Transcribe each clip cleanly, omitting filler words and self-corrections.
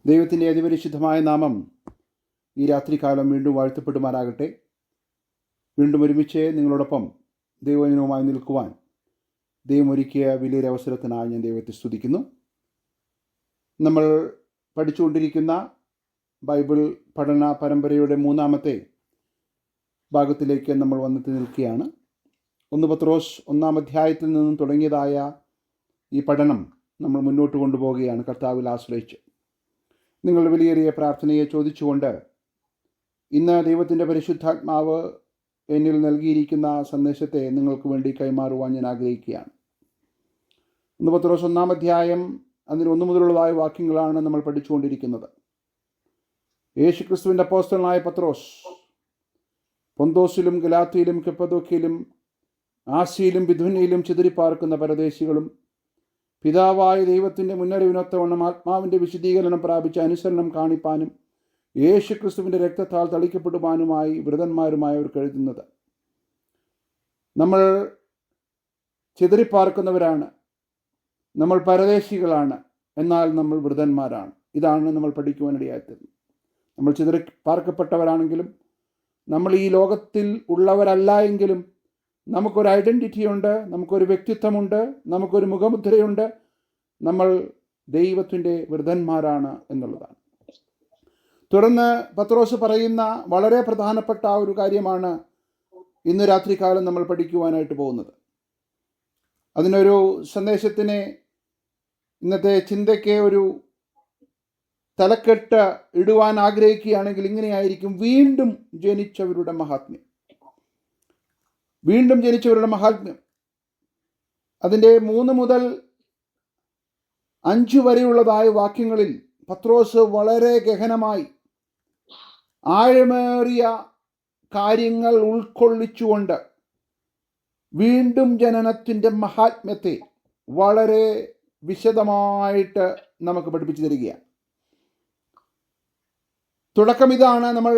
ദൈവത്തിൻ്റെ അതിപരിശുദ്ധമായ നാമം ഈ രാത്രികാലം വീണ്ടും വാഴ്ത്തപ്പെടുമാറാകട്ടെ. വീണ്ടും ഒരുമിച്ച് നിങ്ങളോടൊപ്പം ദൈവജനവുമായി നിൽക്കുവാൻ ദൈവം ഒരുക്കിയ വലിയൊരവസരത്തിനായി ഞാൻ ദൈവത്തെ സ്തുതിക്കുന്നു. നമ്മൾ പഠിച്ചുകൊണ്ടിരിക്കുന്ന ബൈബിൾ പഠന പരമ്പരയുടെ മൂന്നാമത്തെ ഭാഗത്തിലേക്ക് നമ്മൾ വന്നെത്തി നിൽക്കുകയാണ്. 1 പത്രോസ് 1 അധ്യായത്തിൽ നിന്നും തുടങ്ങിയതായ ഈ പഠനം നമ്മൾ മുന്നോട്ട് കൊണ്ടുപോവുകയാണ് കർത്താവിൽ ആശ്രയിച്ച്. നിങ്ങളുടെ വിലയേറിയ പ്രാർത്ഥനയെ ചോദിച്ചുകൊണ്ട് ഇന്ന് ദൈവത്തിൻ്റെ പരിശുദ്ധാത്മാവ് എന്നിൽ നൽകിയിരിക്കുന്ന സന്ദേശത്തെ നിങ്ങൾക്ക് വേണ്ടി കൈമാറുവാൻ ഞാൻ ആഗ്രഹിക്കുകയാണ്. 1 പത്രോസ് 1 അധ്യായം അതിന് 1 മുതലുള്ളതായ വാക്യങ്ങളാണ് നമ്മൾ പഠിച്ചുകൊണ്ടിരിക്കുന്നത്. യേശുക്രിസ്തുവിൻ്റെ അപ്പോസ്തലനായ പത്രോസ് പൊന്തോസിലും ഗലാത്യയിലും കപ്പദോക്യയിലും ആസിയയിലും ബിഥുനിയിലും ചിതറിപ്പാർക്കുന്ന പരദേശികളും പിതാവായ ദൈവത്തിൻ്റെ മുന്നറിവിനൊത്തവണ്ണം ആത്മാവിൻ്റെ വിശദീകരണം പ്രാപിച്ച അനുസരണം കാണിപ്പാനും യേശുക്രിസ്തുവിൻ്റെ രക്തത്താൽ തളിക്കപ്പെടുവാനുമായി വൃതന്മാരുമായവർക്ക് എഴുതുന്നത്. നമ്മൾ ചിതറിപ്പാർക്കുന്നവരാണ്, നമ്മൾ പരദേശികളാണ്, എന്നാൽ നമ്മൾ വൃതന്മാരാണ്. ഇതാണ് നമ്മൾ പഠിക്കുവാനിടയായിത്തീർന്നത്. നമ്മൾ ചിതറിപ്പാർക്കപ്പെട്ടവരാണെങ്കിലും നമ്മൾ ഈ ലോകത്തിൽ ഉള്ളവരല്ല എങ്കിലും നമുക്കൊരു ഐഡൻറ്റിറ്റി ഉണ്ട്, നമുക്കൊരു വ്യക്തിത്വമുണ്ട്, നമുക്കൊരു മുഖമുദ്രയുണ്ട്. നമ്മൾ ദൈവത്തിൻ്റെ വൃതന്മാരാണ് എന്നുള്ളതാണ്. തുടർന്ന് പത്രോസ് പറയുന്ന വളരെ പ്രധാനപ്പെട്ട ഒരു കാര്യമാണ് ഇന്ന് രാത്രികാലം നമ്മൾ പഠിക്കുവാനായിട്ട് പോകുന്നത്. അതിനൊരു സന്ദേശത്തിന് ഇന്നത്തെ ചിന്തയ്ക്ക് ഒരു തലക്കെട്ട് ഇടുവാൻ ആഗ്രഹിക്കുകയാണെങ്കിൽ ഇങ്ങനെയായിരിക്കും: വീണ്ടും ജനിച്ചവരുടെ മഹാത്മ്യം. വീണ്ടും ജനിച്ചവരുടെ മഹാത്മ്യം. അതിൻ്റെ 3 മുതൽ 5 വരെയുള്ളതായ വാക്യങ്ങളിൽ പത്രോസ് വളരെ ഗഹനമായി ആഴമേറിയ കാര്യങ്ങൾ ഉൾക്കൊള്ളിച്ചുകൊണ്ട് വീണ്ടും ജനനത്തിൻ്റെ മഹാത്മ്യത്തെ വളരെ വിശദമായിട്ട് നമുക്ക് പഠിപ്പിച്ചു തരികയാണ്. തുടക്കം ഇതാണ്. നമ്മൾ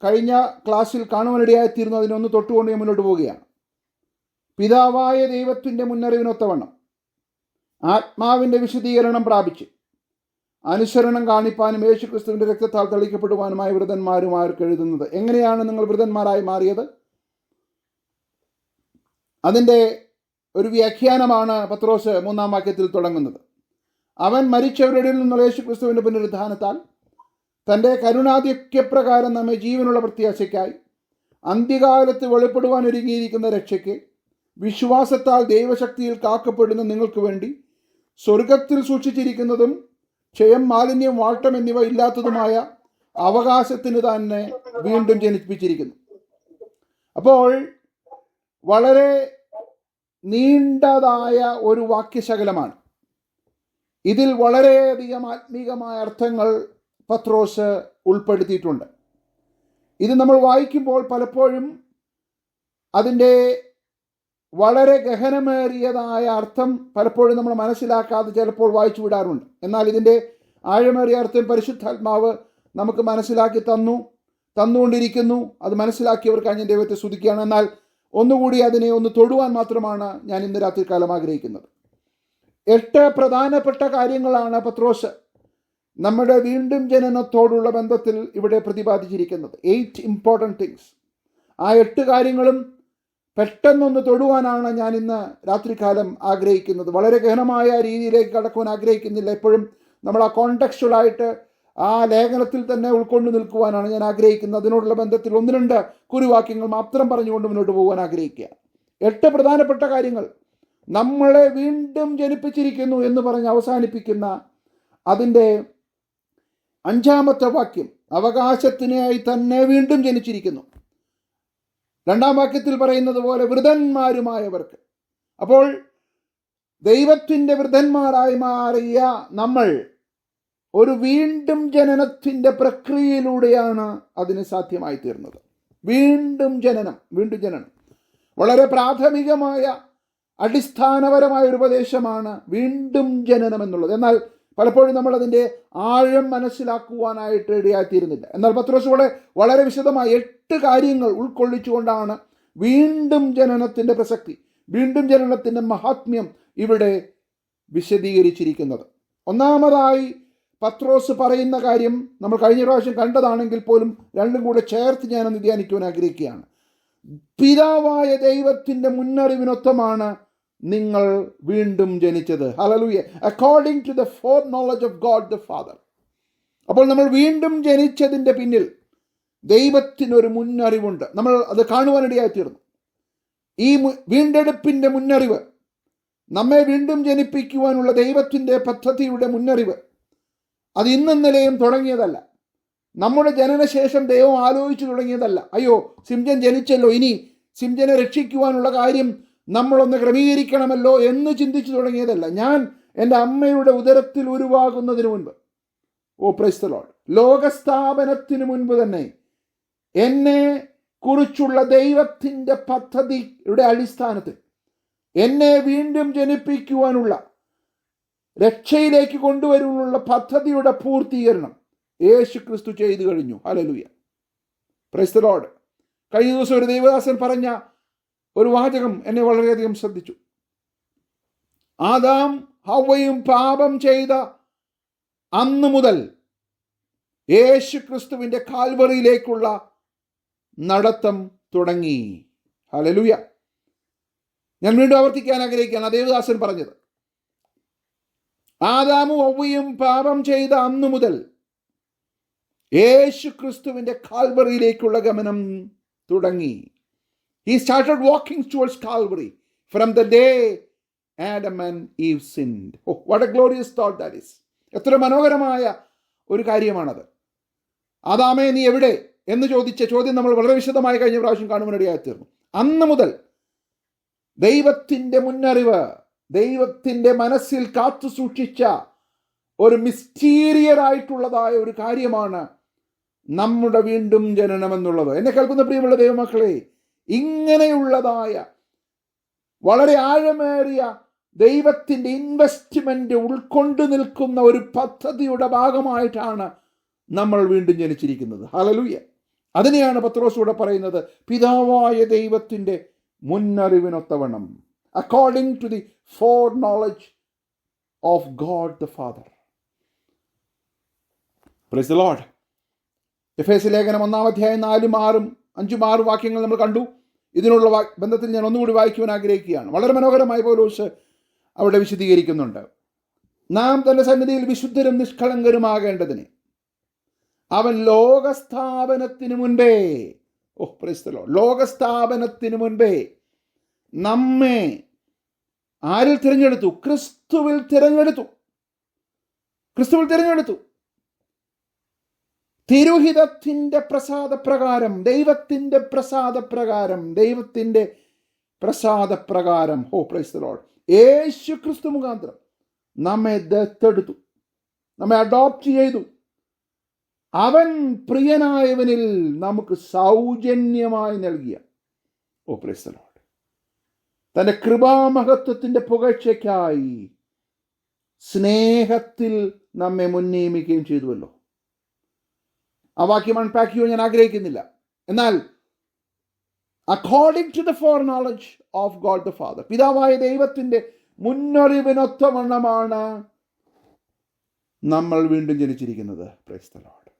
കഴിഞ്ഞ ക്ലാസ്സിൽ കാണുവാനിടയായിത്തീരുന്നു. അതിനൊന്ന് തൊട്ടുകൊണ്ട് ഞാൻ മുന്നോട്ട് പോവുകയാണ്. പിതാവായ ദൈവത്തിൻ്റെ മുന്നറിവിനൊത്തവണ്ണം ആത്മാവിൻ്റെ വിശദീകരണം പ്രാപിച്ച് അനുസരണം കാണിപ്പാനും യേശുക്രിസ്തുവിൻ്റെ രക്തത്താൽ തളിക്കപ്പെടുവാനുമായ വൃതന്മാരുമാർക്ക് എഴുതുന്നത്. എങ്ങനെയാണ് നിങ്ങൾ വൃതന്മാരായി മാറിയത്? അതിൻ്റെ ഒരു വ്യാഖ്യാനമാണ് പത്രോസ് 3 വാക്യത്തിൽ തുടങ്ങുന്നത്. അവൻ മരിച്ചവരുടെ നിന്നുള്ള യേശുക്രിസ്തുവിൻ്റെ പുനരുദ്ധാനത്താൽ തൻ്റെ കരുണാധിക്യപ്രകാരം നമ്മെ ജീവനുള്ള പ്രത്യാശയ്ക്കായി അന്ത്യകാലത്ത് വെളിപ്പെടുവാൻ ഒരുങ്ങിയിരിക്കുന്ന രക്ഷയ്ക്ക് വിശ്വാസത്താൽ ദൈവശക്തിയിൽ കാക്കപ്പെടുന്ന നിങ്ങൾക്ക് വേണ്ടി സ്വർഗത്തിൽ സൂക്ഷിച്ചിരിക്കുന്നതും ക്ഷയം, മാലിന്യം, വാട്ടം എന്നിവ ഇല്ലാത്തതുമായ അവകാശത്തിന് തന്നെ വീണ്ടും ജനിപ്പിച്ചിരിക്കുന്നു. അപ്പോൾ വളരെ നീണ്ടതായ ഒരു വാക്യശകലമാണ്. ഇതിൽ വളരെയധികം ആത്മീകമായ അർത്ഥങ്ങൾ പത്രോസ് ഉൾപ്പെടുത്തിയിട്ടുണ്ട്. ഇത് നമ്മൾ വായിക്കുമ്പോൾ പലപ്പോഴും അതിൻ്റെ വളരെ ഗഹനമേറിയതായ അർത്ഥം പലപ്പോഴും നമ്മൾ മനസ്സിലാക്കാതെ ചിലപ്പോൾ വായിച്ചു വിടാറുണ്ട്. എന്നാൽ ഇതിൻ്റെ ആഴമേറിയ അർത്ഥം പരിശുദ്ധാത്മാവ് നമുക്ക് മനസ്സിലാക്കി തന്നുകൊണ്ടിരിക്കുന്നു. അത് മനസ്സിലാക്കിയവർക്ക് ഞാൻ ദൈവത്തെ സ്തുതിക്കുകയാണ്. എന്നാൽ ഒന്നുകൂടി അതിനെ ഒന്ന് തൊടുവാൻ മാത്രമാണ് ഞാൻ ഇന്ന് രാത്രികാലം ആഗ്രഹിക്കുന്നത്. 8 പ്രധാനപ്പെട്ട കാര്യങ്ങളാണ് പത്രോസ് നമ്മുടെ വീണ്ടും ജനനത്തോടുള്ള ബന്ധത്തിൽ ഇവിടെ പ്രതിപാദിച്ചിരിക്കുന്നത്. 8 ഇമ്പോർട്ടൻറ്റ് തിങ്സ്. ആ 8 കാര്യങ്ങളും പെട്ടെന്നൊന്ന് തൊടുവാനാണ് ഞാൻ ഇന്ന് രാത്രികാലം ആഗ്രഹിക്കുന്നത്. വളരെ ഗഹനമായ രീതിയിലേക്ക് കടക്കുവാൻ ആഗ്രഹിക്കുന്നില്ല. എപ്പോഴും നമ്മൾ ആ കോണ്ടെക്സ്റ്റുവലായിട്ട് ആ ലേഖനത്തിൽ തന്നെ ഉൾക്കൊണ്ട് നിൽക്കുവാനാണ് ഞാൻ ആഗ്രഹിക്കുന്നത്. അതിനോടുള്ള ബന്ധത്തിൽ 1-2 കുറിവാക്യങ്ങൾ മാത്രം പറഞ്ഞുകൊണ്ട് മുന്നോട്ട് പോകാൻ ആഗ്രഹിക്കുക. 8 പ്രധാനപ്പെട്ട കാര്യങ്ങൾ നമ്മളെ വീണ്ടും ജനിപ്പിച്ചിരിക്കുന്നു എന്ന് പറഞ്ഞ് അവസാനിപ്പിക്കുന്ന അതിൻ്റെ 5-ാമത്തെ വാക്യം അവകാശത്തിനായി തന്നെ വീണ്ടും ജനിച്ചിരിക്കുന്നു. 2-ാം വാക്യത്തിൽ പറയുന്നത് പോലെ വൃതന്മാരുമായവർക്ക്. അപ്പോൾ ദൈവത്തിൻ്റെ വൃതന്മാരായി മാറിയ നമ്മൾ ഒരു വീണ്ടും ജനനത്തിൻ്റെ പ്രക്രിയയിലൂടെയാണ് അതിന് സാധ്യമായി തീർന്നത്. വീണ്ടും ജനനം വളരെ പ്രാഥമികമായ അടിസ്ഥാനപരമായ ഒരു ഉപദേശമാണ് വീണ്ടും ജനനം എന്നുള്ളത്. എന്നാൽ പലപ്പോഴും നമ്മളതിൻ്റെ ആഴം മനസ്സിലാക്കുവാനായിട്ട് ഇടയായിത്തീരുന്നില്ല. എന്നാൽ പത്രോസ് വളരെ വിശദമായി 8 കാര്യങ്ങൾ ഉൾക്കൊള്ളിച്ചുകൊണ്ടാണ് വീണ്ടും ജനനത്തിൻ്റെ പ്രസക്തി, വീണ്ടും ജനനത്തിൻ്റെ മഹാത്മ്യം ഇവിടെ വിശദീകരിച്ചിരിക്കുന്നത്. ഒന്നാമതായി പത്രോസ് പറയുന്ന കാര്യം നമ്മൾ കഴിഞ്ഞ പ്രാവശ്യം കണ്ടതാണെങ്കിൽ പോലും രണ്ടും കൂടെ ചേർത്ത് ഞാനൊന്ന് ധ്യാനിക്കുവാൻ ആഗ്രഹിക്കുകയാണ്. പിതാവായ ദൈവത്തിൻ്റെ മുന്നറിവിനൊത്തമാണ് നിങ്ങൾ വീണ്ടും ജനിച്ചത്. Hallelujah. According to the foreknowledge of God the Father. അപ്പോൾ നമ്മൾ വീണ്ടും ജനിച്ചതിൻ്റെ പിന്നിൽ ദൈവത്തിനൊരു മുന്നറിവുണ്ട്. നമ്മൾ അത് കാണുവാനിടയായി തീർന്നു. ഈ വീണ്ടെടുപ്പിൻ്റെ മുന്നറിവ്, നമ്മെ വീണ്ടും ജനിപ്പിക്കുവാനുള്ള ദൈവത്തിൻ്റെ പദ്ധതിയുടെ മുന്നറിവ്, അത് ഇന്നെന്നലെയും തുടങ്ങിയതല്ല. നമ്മുടെ ജനനശേഷം ദൈവം ആലോചിച്ചു തുടങ്ങിയതല്ല. അയ്യോ, സിംജൻ ജനിച്ചല്ലോ, ഇനി സിംജനെ രക്ഷിക്കുവാനുള്ള കാര്യം നമ്മളൊന്ന് ക്രമീകരിക്കണമല്ലോ എന്ന് ചിന്തിച്ചു തുടങ്ങിയതല്ല. ഞാൻ എൻ്റെ അമ്മയുടെ ഉദരത്തിൽ ഉരുവാകുന്നതിന് മുൻപ്, ഓ പ്രൈസ് ദി ലോർഡ്, ലോകസ്ഥാപനത്തിന് മുൻപ് തന്നെ എന്നെ കുറിച്ചുള്ള ദൈവത്തിൻ്റെ പദ്ധതിയുടെ അടിസ്ഥാനത്തിൽ എന്നെ വീണ്ടും ജനിപ്പിക്കുവാനുള്ള, രക്ഷയിലേക്ക് കൊണ്ടുവരുവാനുള്ള പദ്ധതിയുടെ പൂർത്തീകരണം യേശു ക്രിസ്തു ചെയ്തു കഴിഞ്ഞു. ഹല്ലേലൂയ. Price the Lord. കഴിഞ്ഞ ദിവസം ഒരു ദൈവദാസൻ പറഞ്ഞ ഒരു വാചകം എന്നെ വളരെയധികം ശ്രദ്ധിച്ചു. ആദാം ഹവ്വയും പാപം ചെയ്ത അന്ന് മുതൽ യേശു ക്രിസ്തുവിൻ്റെ കാൽവറിയിലേക്കുള്ള നടത്തം തുടങ്ങി. ഹല്ലേലൂയ. ഞാൻ വീണ്ടും ആവർത്തിക്കാൻ ആഗ്രഹിക്കുകയാണ് ദേവദാസൻ പറഞ്ഞത്. ആദാമും ഹവ്വയും പാപം ചെയ്ത അന്നു മുതൽ യേശു ക്രിസ്തുവിൻ്റെ കാൽവറിയിലേക്കുള്ള ഗമനം തുടങ്ങി. He started walking towards Calvary from the day Adam and Eve sinned. Oh, what a glorious thought that is. എത്ര മനോഹരമായ ഒരു കാര്യമാണത്. ആദാമേ നീ എവിടെ എന്ന് ചോദിച്ച ചോദ്യം നമ്മൾ വളരെ വിശദമായി കഴിഞ്ഞ പ്രാവശ്യം കാണുവാനിടയായി തീർന്നു. അന്ന് മുതൽ ദൈവത്തിൻ്റെ മുന്നറിവ്, ദൈവത്തിൻ്റെ മനസ്സിൽ കാത്തു സൂക്ഷിച്ച ഒരു മിസ്റ്റീരിയറായിട്ടുള്ളതായ ഒരു കാര്യമാണ് നമ്മുടെ വീണ്ടും ജനനം എന്നുള്ളത്. എന്നെ കേൾക്കുന്ന പ്രിയമുള്ള ദൈവമക്കളെ, ഇങ്ങനെയുള്ളതായ വളരെ ആഴമേറിയ ദൈവത്തിൻ്റെ ഇൻവെസ്റ്റ്മെന്റ് ഉൾക്കൊണ്ടു നിൽക്കുന്ന ഒരു പദ്ധതിയുടെ ഭാഗമായിട്ടാണ് നമ്മൾ വീണ്ടും ജനിച്ചിരിക്കുന്നത്. ഹല്ലേലൂയ. അതിനെയാണ് പത്രോസ് ഇവിടെ പറയുന്നത്, പിതാവായ ദൈവത്തിൻ്റെ മുന്നറിവിനൊത്തവണ്ണം, according to the foreknowledge of God the Father. Praise the Lord. എഫേസ്യ ലേഖനം 1-ാം അധ്യായം 4-5-6 വാക്യങ്ങൾ നമ്മൾ കണ്ടു. ഇതിനുള്ള ബന്ധത്തിൽ ഞാൻ ഒന്നുകൂടി വായിക്കുവാൻ ആഗ്രഹിക്കുകയാണ്. വളരെ മനോഹരമായി പൗലോസ് അവിടെ വിശദീകരിക്കുന്നുണ്ട്. നാം തന്റെ സന്നിധിയിൽ വിശുദ്ധരും നിഷ്കളങ്കരുമാകേണ്ടതിന് അവൻ ലോകസ്ഥാപനത്തിന് മുൻപേ, പ്രൈസ് ദി ലോർഡ്, ലോകസ്ഥാപനത്തിന് മുൻപേ നമ്മെ ആരിൽ തിരഞ്ഞെടുത്തു? ക്രിസ്തുവിൽ തിരഞ്ഞെടുത്തു. ക്രിസ്തുവിൽ തിരഞ്ഞെടുത്തു. തിരുഹിതത്തിൻ്റെ പ്രസാദപ്രകാരം, ദൈവത്തിൻ്റെ പ്രസാദപ്രകാരം, ദൈവത്തിൻ്റെ പ്രസാദപ്രകാരം, പ്രൈസ് ദി ലോർഡ്, യേശു ക്രിസ്തു മുഖാന്തരം നമ്മെ ദത്തെടുത്തു, നമ്മെ അഡോപ്റ്റ് ചെയ്തു. അവൻ പ്രിയനായവനിൽ നമുക്ക് സൗജന്യമായി നൽകിയ, പ്രൈസ് ദി ലോർഡ്, തൻ്റെ കൃപാമഹത്വത്തിൻ്റെ പുകഴ്ചയ്ക്കായി സ്നേഹത്തിൽ നമ്മെ മുൻനിയമിക്കുകയും ചെയ്തുവല്ലോ. ആ വാക്യം അൺപാക്ക് ചെയ്യാൻ ഞാൻ ആഗ്രഹിക്കുന്നില്ല. എന്നാൽ according to the foreknowledge of God the Father, പിതാവായ ദൈവത്തിൻ്റെ മുന്നറിവിനൊത്തവണ്ണമാണ് നമ്മൾ വീണ്ടും ജനിച്ചിരിക്കുന്നത്. Praise the Lord.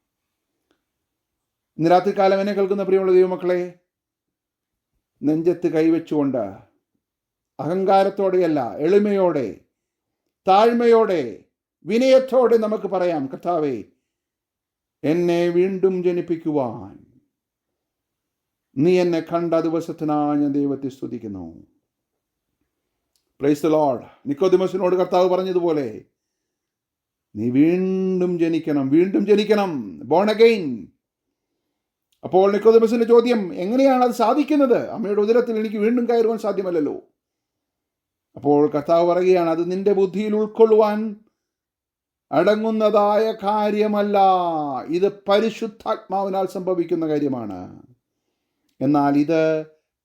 ഇന്ന് രാത്രികാലം എന്നെ കേൾക്കുന്ന പ്രിയമുള്ള ദൈവമക്കളെ, നെഞ്ചത്ത് കൈവച്ചുകൊണ്ട് അഹങ്കാരത്തോടെയല്ല, എളിമയോടെ, താഴ്മയോടെ, വിനയത്തോടെ നമുക്ക് പറയാം, കർത്താവേ, എന്നെ വീണ്ടും ജനിപ്പിക്കുവാൻ നീ എന്നെ കണ്ട ദിവസത്തിനായി ഞാൻ ദൈവത്തെ സ്തുതിക്കുന്നു. Price the Lord. നിക്കോദിമോസിനോട് കർത്താവ് പറഞ്ഞതുപോലെ നീ വീണ്ടും ജനിക്കണം, വീണ്ടും ജനിക്കണം, ബോൺ അഗൈൻ. അപ്പോൾ നിക്കോദിമോസിന്റെ ചോദ്യം, എങ്ങനെയാണ് അത് സാധിക്കുന്നത്? അമ്മയുടെ ഉദരത്തിൽ എനിക്ക് വീണ്ടും കയറുവാൻ സാധ്യമല്ലല്ലോ. അപ്പോൾ കർത്താവ് പറയുകയാണ്, അത് നിന്റെ ബുദ്ധിയിൽ ഉൾക്കൊള്ളുവാൻ അടങ്ങുന്നതായ കാര്യമല്ല, ഇത് പരിശുദ്ധാത്മാവിനാൽ സംഭവിക്കുന്ന കാര്യമാണ്. എന്നാൽ ഇത്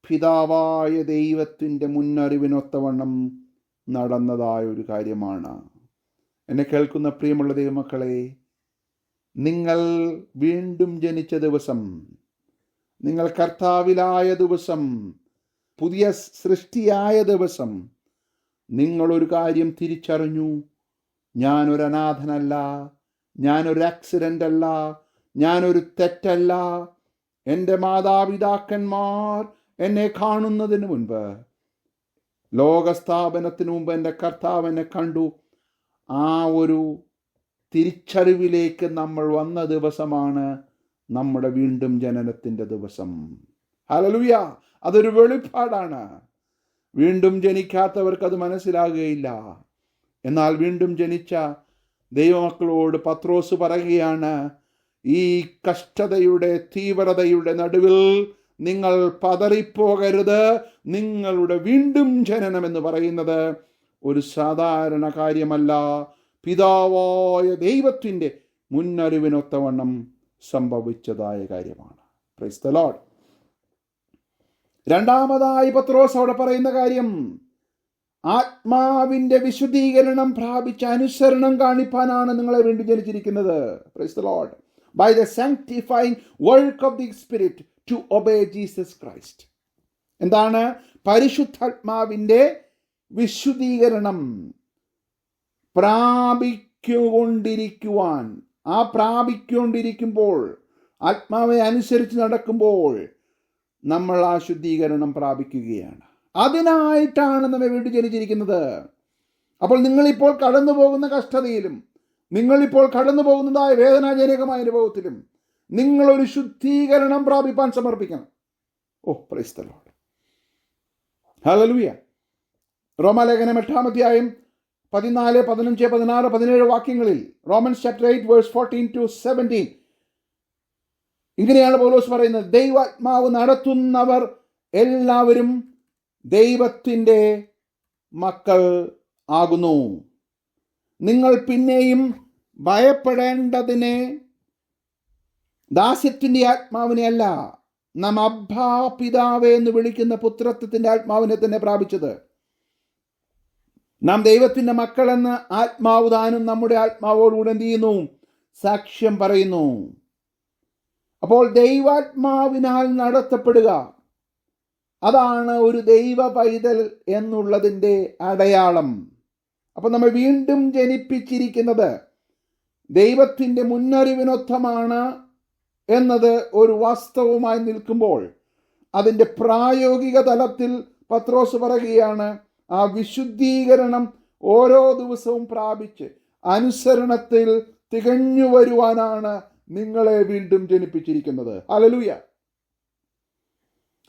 പിതാവായ ദൈവത്തിൻ്റെ മുന്നറിവിനൊത്തവണ്ണം നടന്നതായ ഒരു കാര്യമാണ്. എന്നെ കേൾക്കുന്ന പ്രിയമുള്ള ദൈവമക്കളെ, നിങ്ങൾ വീണ്ടും ജനിച്ച ദിവസം, നിങ്ങൾ കർത്താവിലായ ദിവസം, പുതിയ സൃഷ്ടിയായ ദിവസം, നിങ്ങളൊരു കാര്യം തിരിച്ചറിഞ്ഞു, ഞാനൊരു അനാഥനല്ല, ഞാനൊരു ആക്സിഡൻ്റ് അല്ല, ഞാനൊരു തെറ്റല്ല. എൻ്റെ മാതാപിതാക്കന്മാർ എന്നെ കാണുന്നതിന് മുൻപ്, ലോകസ്ഥാപനത്തിന് മുമ്പ് എൻ്റെ കർത്താവ് എന്നെ കണ്ടു. ആ ഒരു തിരിച്ചറിവിലേക്ക് നമ്മൾ വന്ന ദിവസമാണ് നമ്മുടെ വീണ്ടും ജനനത്തിൻ്റെ ദിവസം. ഹല്ലേലൂയ! അതൊരു വെളിപ്പാടാണ്. വീണ്ടും ജനിക്കാത്തവർക്ക് അത് മനസ്സിലാകുകയില്ല. എന്നാൽ വീണ്ടും ജനിച്ച ദൈവമക്കളോട് പത്രോസ് പറയുകയാണ്, ഈ കഷ്ടതയുടെ തീവ്രതയുടെ നടുവിൽ നിങ്ങൾ പതറിപ്പോകരുത്. നിങ്ങളുടെ വീണ്ടും ജനനം എന്ന് പറയുന്നത് ഒരു സാധാരണ കാര്യമല്ല. പിതാവായ ദൈവത്തിൻ്റെ മുന്നറിവിനൊത്തവണ്ണം സംഭവിച്ചതായ കാര്യമാണ്. Price the Lord. രണ്ടാമതായി പത്രോസ് അവിടെ പറയുന്ന കാര്യം, ആത്മാവിൻ്റെ വിശുദ്ധീകരണം പ്രാപിച്ച അനുസരണം കാണിപ്പാനാണ് നിങ്ങളെ വീണ്ടും ജനിച്ചിരിക്കുന്നത്. Praise the Lord. By the sanctifying work of the Spirit to obey Jesus Christ. എന്താണ്? പരിശുദ്ധാത്മാവിൻ്റെ വിശുദ്ധീകരണം പ്രാപിക്കൊണ്ടിരിക്കുവാൻ. ആ പ്രാപിക്കൊണ്ടിരിക്കുമ്പോൾ, ആത്മാവെ അനുസരിച്ച് നടക്കുമ്പോൾ നമ്മൾ ആ ശുദ്ധീകരണം പ്രാപിക്കുകയാണ്. അതിനായിട്ടാണ് നമ്മെ വീണ്ടും ജനിച്ചിരിക്കുന്നത്. അപ്പോൾ നിങ്ങളിപ്പോൾ കടന്നു പോകുന്ന കഷ്ടതയിലും, നിങ്ങളിപ്പോൾ കടന്നു പോകുന്നതായ വേദനാജനകമായ അനുഭവത്തിലും നിങ്ങളൊരു ശുദ്ധീകരണം പ്രാപിപ്പാൻ സമർപ്പിക്കണം. ഓ, പ്രൈസ് ദി ലോർഡ്. ഹല്ലേലൂയ. റോമാലേഖനം 8-ാം അധ്യായം 14, 15, 16, 17 വാക്യങ്ങളിൽ, റോമൻസ് ചാപ്റ്റർ 8 വേഴ്സ് 14 to 17, ഇങ്ങനെയാണ് പൗലോസ് പറയുന്നത്, ദൈവാത്മാവ് നടത്തുന്നവർ എല്ലാവരും ദൈവത്തിൻ്റെ മക്കൾ ആകുന്നു. നിങ്ങൾ പിന്നെയും ഭയപ്പെടേണ്ടതിനെ ദാസ്യത്തിൻ്റെ ആത്മാവിനെ അല്ല, നാം അബ്ബാ പിതാവേ എന്ന് വിളിക്കുന്ന പുത്രത്വത്തിൻ്റെ ആത്മാവിനെ തന്നെ പ്രാപിച്ചത്. നാം ദൈവത്തിൻ്റെ മക്കളെന്ന് ആത്മാവ് താനും നമ്മുടെ ആത്മാവോടുകൂടെ എന്ത് ചെയ്യുന്നു? സാക്ഷ്യം പറയുന്നു. അപ്പോൾ ദൈവാത്മാവിനാൽ നടത്തപ്പെടുക, അതാണ് ഒരു ദൈവ പൈതൽ എന്നുള്ളതിൻ്റെ അടയാളം. അപ്പോൾ നമ്മൾ വീണ്ടും ജനിപ്പിച്ചിരിക്കുന്നത് ദൈവത്തിൻ്റെ മുന്നറിവിനൊത്തമാണ് എന്നത് ഒരു വാസ്തവമായി നിൽക്കുമ്പോൾ, അതിൻ്റെ പ്രായോഗിക തലത്തിൽ പത്രോസ് പറയുകയാണ്, ആ വിശുദ്ധീകരണം ഓരോ ദിവസവും പ്രാപിച്ച് അനുസരണത്തിൽ തികഞ്ഞു വരുവാനാണ് നിങ്ങളെ വീണ്ടും ജനിപ്പിച്ചിരിക്കുന്നത്. ഹല്ലേലൂയ.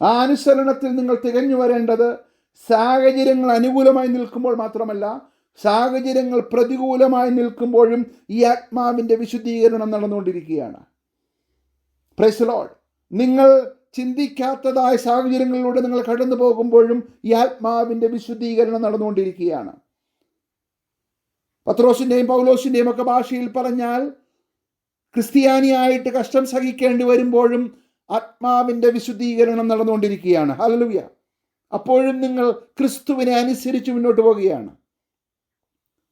ആ അനുസരണത്തിൽ നിങ്ങൾ തികഞ്ഞു വരേണ്ടത് സാഹചര്യങ്ങൾ അനുകൂലമായി നിൽക്കുമ്പോൾ മാത്രമല്ല, സാഹചര്യങ്ങൾ പ്രതികൂലമായി നിൽക്കുമ്പോഴും ഈ ആത്മാവിൻ്റെ വിശുദ്ധീകരണം നടന്നുകൊണ്ടിരിക്കുകയാണ്. Price the Lord. നിങ്ങൾ ചിന്തിക്കാത്തതായ സാഹചര്യങ്ങളിലൂടെ നിങ്ങൾ കടന്നു പോകുമ്പോഴും ഈ ആത്മാവിൻ്റെ വിശുദ്ധീകരണം നടന്നുകൊണ്ടിരിക്കുകയാണ്. പത്രോസിൻ്റെയും പൗലോസിൻ്റെയും ഒക്കെ ഭാഷയിൽ പറഞ്ഞാൽ, ക്രിസ്ത്യാനിയായിട്ട് കഷ്ടം സഹിക്കേണ്ടി വരുമ്പോഴും ആത്മാവിൻ്റെ വിശുദ്ധീകരണം നടന്നുകൊണ്ടിരിക്കുകയാണ്. ഹല്ലേലൂയ. അപ്പോഴും നിങ്ങൾ ക്രിസ്തുവിനെ അനുസരിച്ച് മുന്നോട്ട് പോവുകയാണ്.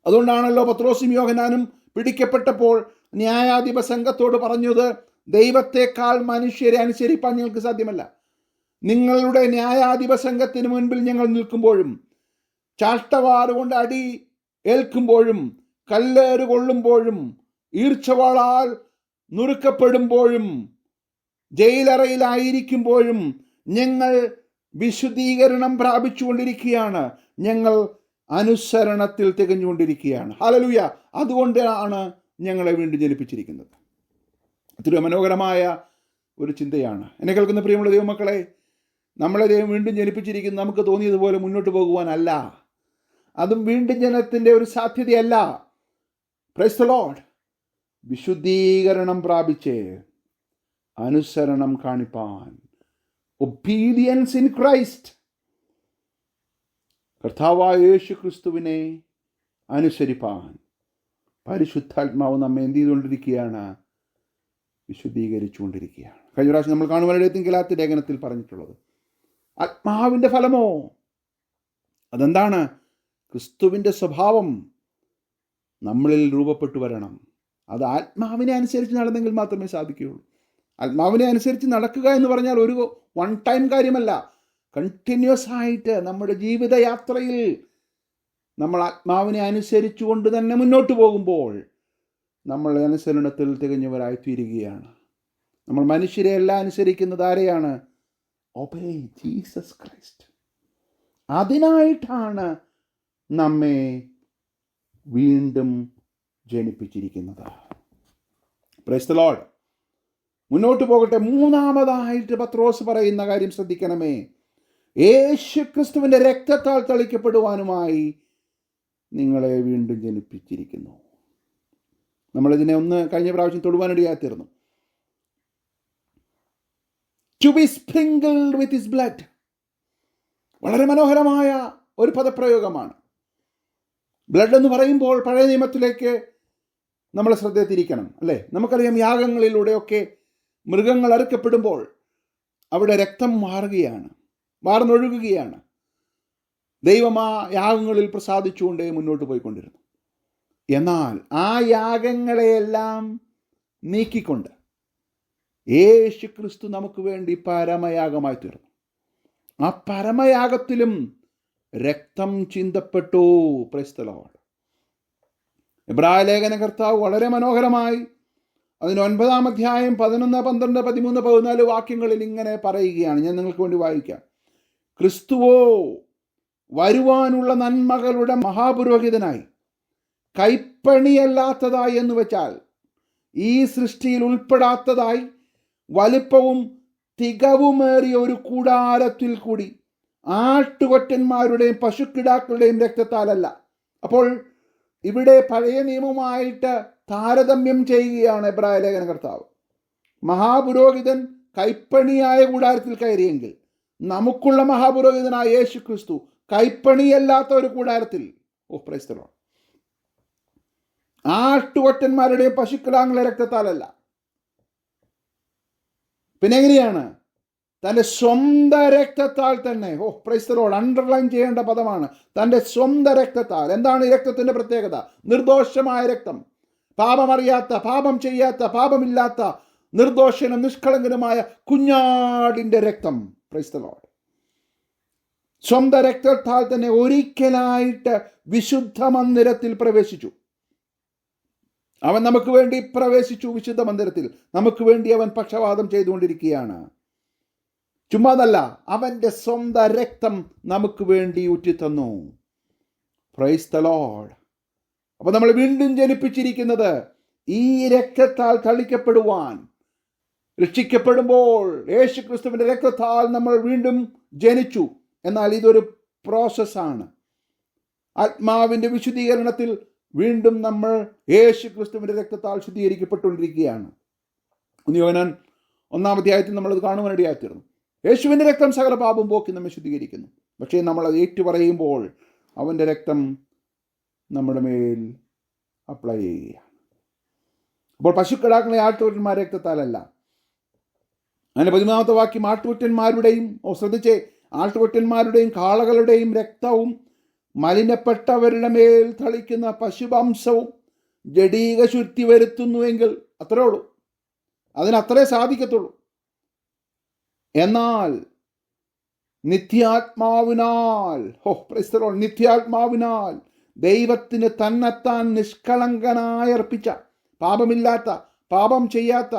അതുകൊണ്ടാണല്ലോ പത്രോസും യോഹന്നാനും പിടിക്കപ്പെട്ടപ്പോൾ ന്യായാധിപ സംഘത്തോട് പറഞ്ഞത്, ദൈവത്തെക്കാൾ മനുഷ്യരെ അനുസരിപ്പാൻ ഞങ്ങൾക്ക് സാധ്യമല്ല. നിങ്ങളുടെ ന്യായാധിപ സംഘത്തിന് മുൻപിൽ ഞങ്ങൾ നിൽക്കുമ്പോഴും, ചാട്ടവാറുകൊണ്ട് അടി ഏൽക്കുമ്പോഴും, കല്ലേറ് കൊള്ളുമ്പോഴും, ഈർച്ചവാളാൽ നുറുക്കപ്പെടുമ്പോഴും, ജയിലറയിലായിരിക്കുമ്പോഴും ഞങ്ങൾ വിശുദ്ധീകരണം പ്രാപിച്ചുകൊണ്ടിരിക്കുകയാണ്. ഞങ്ങൾ അനുസരണത്തിൽ തികഞ്ഞുകൊണ്ടിരിക്കുകയാണ്. ഹല്ലേലൂയ. അതുകൊണ്ടാണ് ഞങ്ങളെ വീണ്ടും ജനിപ്പിച്ചിരിക്കുന്നത്. ഒത്തിരി മനോഹരമായ ഒരു ചിന്തയാണ്. എന്നെ കേൾക്കുന്ന പ്രിയമുള്ള ദൈവമക്കളെ, നമ്മളെ ദൈവം വീണ്ടും ജനിപ്പിച്ചിരിക്കുന്നത് നമുക്ക് തോന്നിയതുപോലെ മുന്നോട്ട് പോകുവാനല്ല. അതും വീണ്ടും ജനനത്തിൻ്റെ ഒരു സാധ്യതയല്ല. Praise the Lord. വിശുദ്ധീകരണം പ്രാപിച്ച് അനുസരണം കാണിപ്പാൻ, ഒബീഡിയൻസ് ഇൻ ക്രൈസ്റ്റ്, കർത്താവായ യേശു ക്രിസ്തുവിനെ അനുസരിപ്പാൻ പരിശുദ്ധാത്മാവ് നമ്മെ എന്ത് ചെയ്തുകൊണ്ടിരിക്കുകയാണ്? വിശുദ്ധീകരിച്ചുകൊണ്ടിരിക്കുകയാണ്. കഴിഞ്ഞ പ്രാവശ്യം നമ്മൾ കാണുവാനിടയത്തിൽ ഗലാത്യ ലേഖനത്തിൽ പറഞ്ഞിട്ടുള്ളത്, ആത്മാവിൻ്റെ ഫലമോ അതെന്താണ്? ക്രിസ്തുവിൻ്റെ സ്വഭാവം നമ്മളിൽ രൂപപ്പെട്ടു വരണം. അത് ആത്മാവിനെ അനുസരിച്ച് നടന്നെങ്കിൽ മാത്രമേ സാധിക്കുകയുള്ളൂ. ആത്മാവിനെ അനുസരിച്ച് നടക്കുക എന്ന് പറഞ്ഞാൽ ഒരു വൺ ടൈം കാര്യമല്ല. കണ്ടിന്യൂസ് ആയിട്ട് നമ്മുടെ ജീവിതയാത്രയിൽ നമ്മൾ ആത്മാവിനെ അനുസരിച്ചുകൊണ്ട് തന്നെ മുന്നോട്ട് പോകുമ്പോൾ നമ്മൾ അനുസരണത്തിൽ തികഞ്ഞവരായി തീരുകയാണ്. നമ്മൾ മനുഷ്യരെ എല്ലാം അനുസരിക്കുന്നത് ആരെയാണ്? Obey Jesus Christ. അതിനായിട്ടാണ് നമ്മെ വീണ്ടും ജനിപ്പിച്ചിരിക്കുന്നത്. Praise the Lord. മുന്നോട്ട് പോകട്ടെ. മൂന്നാമതായിട്ട് പത്രോസ് പറയുന്ന കാര്യം ശ്രദ്ധിക്കണമേ. യേശു ക്രിസ്തുവിൻ്റെ രക്തത്താൽ തളിക്കപ്പെടുവാനുമായി നിങ്ങളെ വീണ്ടും ജനിപ്പിച്ചിരിക്കുന്നു. നമ്മളിതിനെ ഒന്ന് കഴിഞ്ഞ പ്രാവശ്യം തൊടുവാനിടയായിത്തീർന്നു. To be sprinkled with his blood. വളരെ മനോഹരമായ ഒരു പദപ്രയോഗമാണ്. ബ്ലഡ് എന്ന് പറയുമ്പോൾ പഴയ നിയമത്തിലേക്ക് നമ്മൾ ശ്രദ്ധ തിരിക്കണം, അല്ലേ? നമുക്കറിയാം, യാഗങ്ങളിലൂടെയൊക്കെ മൃഗങ്ങൾ അറുക്കപ്പെടുമ്പോൾ അവിടെ രക്തം വാർന്നൊഴുകുകയാണ്. ദൈവം ആ യാഗങ്ങളിൽ പ്രസാദിച്ചുകൊണ്ടേ മുന്നോട്ട് പോയിക്കൊണ്ടിരുന്നു. എന്നാൽ ആ യാഗങ്ങളെയെല്ലാം നീക്കിക്കൊണ്ട് യേശു ക്രിസ്തു നമുക്ക് വേണ്ടി പരമയാഗമായി തീർന്നു. ആ പരമയാഗത്തിലും രക്തം ചിന്തപ്പെട്ടു. Price the Lord. എബ്രായ ലേഖന കർത്താവ് വളരെ മനോഹരമായി അതിന് 9-ാം അധ്യായം 11, 12, 13, 14 വാക്യങ്ങളിൽ ഇങ്ങനെ പറയുകയാണ്. ഞാൻ നിങ്ങൾക്ക് വേണ്ടി വായിക്കാം. ക്രിസ്തുവോ വരുവാനുള്ള നന്മകളുടെ മഹാപുരോഹിതനായി കൈപ്പണിയല്ലാത്തതായി എന്ന് വെച്ചാൽ ഈ സൃഷ്ടിയിൽ ഉൾപ്പെടാത്തതായി വലിപ്പവും തികവുമേറിയ ഒരു കൂടാരത്തിൽ കൂടി ആട്ടുകൊറ്റന്മാരുടെയും പശുക്കിടാക്കളുടെയും രക്തത്താലല്ല. അപ്പോൾ ഇവിടെ പഴയ നിയമവുമായിട്ട് താരതമ്യം ചെയ്യുകയാണ് എബ്രായ ലേഖന കർത്താവ്. മഹാപുരോഹിതൻ കൈപ്പണിയായ കൂടാരത്തിൽ കയറിയെങ്കിൽ നമുക്കുള്ള മഹാപുരോഹിതനായ യേശു ക്രിസ്തു കൈപ്പണിയല്ലാത്ത ഒരു കൂടാരത്തിൽ, പ്രൈസ് ദി ലോർഡ്, ആട്ടുകൊറ്റന്മാരുടെയും പശുക്കിടാങ്ങളുടെ രക്തത്താലല്ല. പിന്നെ എങ്ങനെയാണ്? തൻ്റെ സ്വന്തം രക്തത്താൽ തന്നെ. Price the Lord. അണ്ടർലൈൻ ചെയ്യേണ്ട പദമാണ്. തൻ്റെ സ്വന്തം രക്തത്താൽ. എന്താണ് ഈ രക്തത്തിൻ്റെ പ്രത്യേകത? നിർദോഷമായ രക്തം. പാപമറിയാത്ത, പാപം ചെയ്യാത്ത, പാപമില്ലാത്ത, നിർദോഷനും നിഷ്കളങ്കനുമായ കുഞ്ഞാടിൻ്റെ രക്തം. Price the Lord. സ്വന്തം രക്തത്താൽ തന്നെ ഒരിക്കലായിട്ട് വിശുദ്ധ മന്ദിരത്തിൽ പ്രവേശിച്ചു. അവൻ നമുക്ക് വേണ്ടി പ്രവേശിച്ചു വിശുദ്ധ മന്ദിരത്തിൽ. നമുക്ക് വേണ്ടി അവൻ പക്ഷപാതം ചെയ്തുകൊണ്ടിരിക്കുകയാണ്. ചുമ്മാതല്ല, അവൻ്റെ സ്വന്തം രക്തം നമുക്ക് വേണ്ടി ഉറ്റിത്തന്നു. Price the Lord. അപ്പൊ നമ്മൾ വീണ്ടും ജനിപ്പിച്ചിരിക്കുന്നത് ഈ രക്തത്താൽ തളിക്കപ്പെടുവാൻ. രക്ഷിക്കപ്പെടുമ്പോൾ യേശു ക്രിസ്തുവിന്റെ രക്തത്താൽ നമ്മൾ വീണ്ടും ജനിച്ചു. എന്നാൽ ഇതൊരു പ്രോസസ്സാണ്. ആത്മാവിന്റെ വിശുദ്ധീകരണത്തിൽ വീണ്ടും നമ്മൾ യേശു ക്രിസ്തുവിന്റെ രക്തത്താൽ ശുദ്ധീകരിക്കപ്പെട്ടുകൊണ്ടിരിക്കുകയാണ്. യോഹന്നാൻ 1-ാം അധ്യായത്തിൽ നമ്മളത് കാണുവാനിടയായിത്തീർന്നു. യേശുവിൻ്റെ രക്തം സകല പാപം പോക്കി നമ്മെ ശുദ്ധീകരിക്കുന്നു. പക്ഷേ നമ്മൾ അത് ഏറ്റുപറയുമ്പോൾ അവൻ്റെ രക്തം നമ്മുടെ മേൽ അപ്ലൈ ചെയ്യുകയാണ്. അപ്പോൾ പശുക്കിടാക്കളെ ആട്ടുകൊറ്റന്മാരുടെ രക്തത്താലല്ല. അതിൻ്റെ 13-ാമത്തെ വാക്യം ആട്ടുകൊറ്റന്മാരുടെയും, ശ്രദ്ധിച്ചേ, ആട്ടുകൊറ്റന്മാരുടെയും കാളകളുടെയും രക്തവും മലിനപ്പെട്ടവരുടെ മേൽ തളിക്കുന്ന പശുവംശവും ജഡീക ശുദ്ധി വരുത്തുന്നുവെങ്കിൽ അത്രേ ഉള്ളൂ. അതിനത്രേ സാധിക്കത്തുള്ളൂ. എന്നാൽ നിത്യാത്മാവിനാൽ ദൈവത്തിന് തന്നെത്താൻ നിഷ്കളങ്കനായി അർപ്പിച്ച, പാപമില്ലാത്ത, പാപം ചെയ്യാത്ത,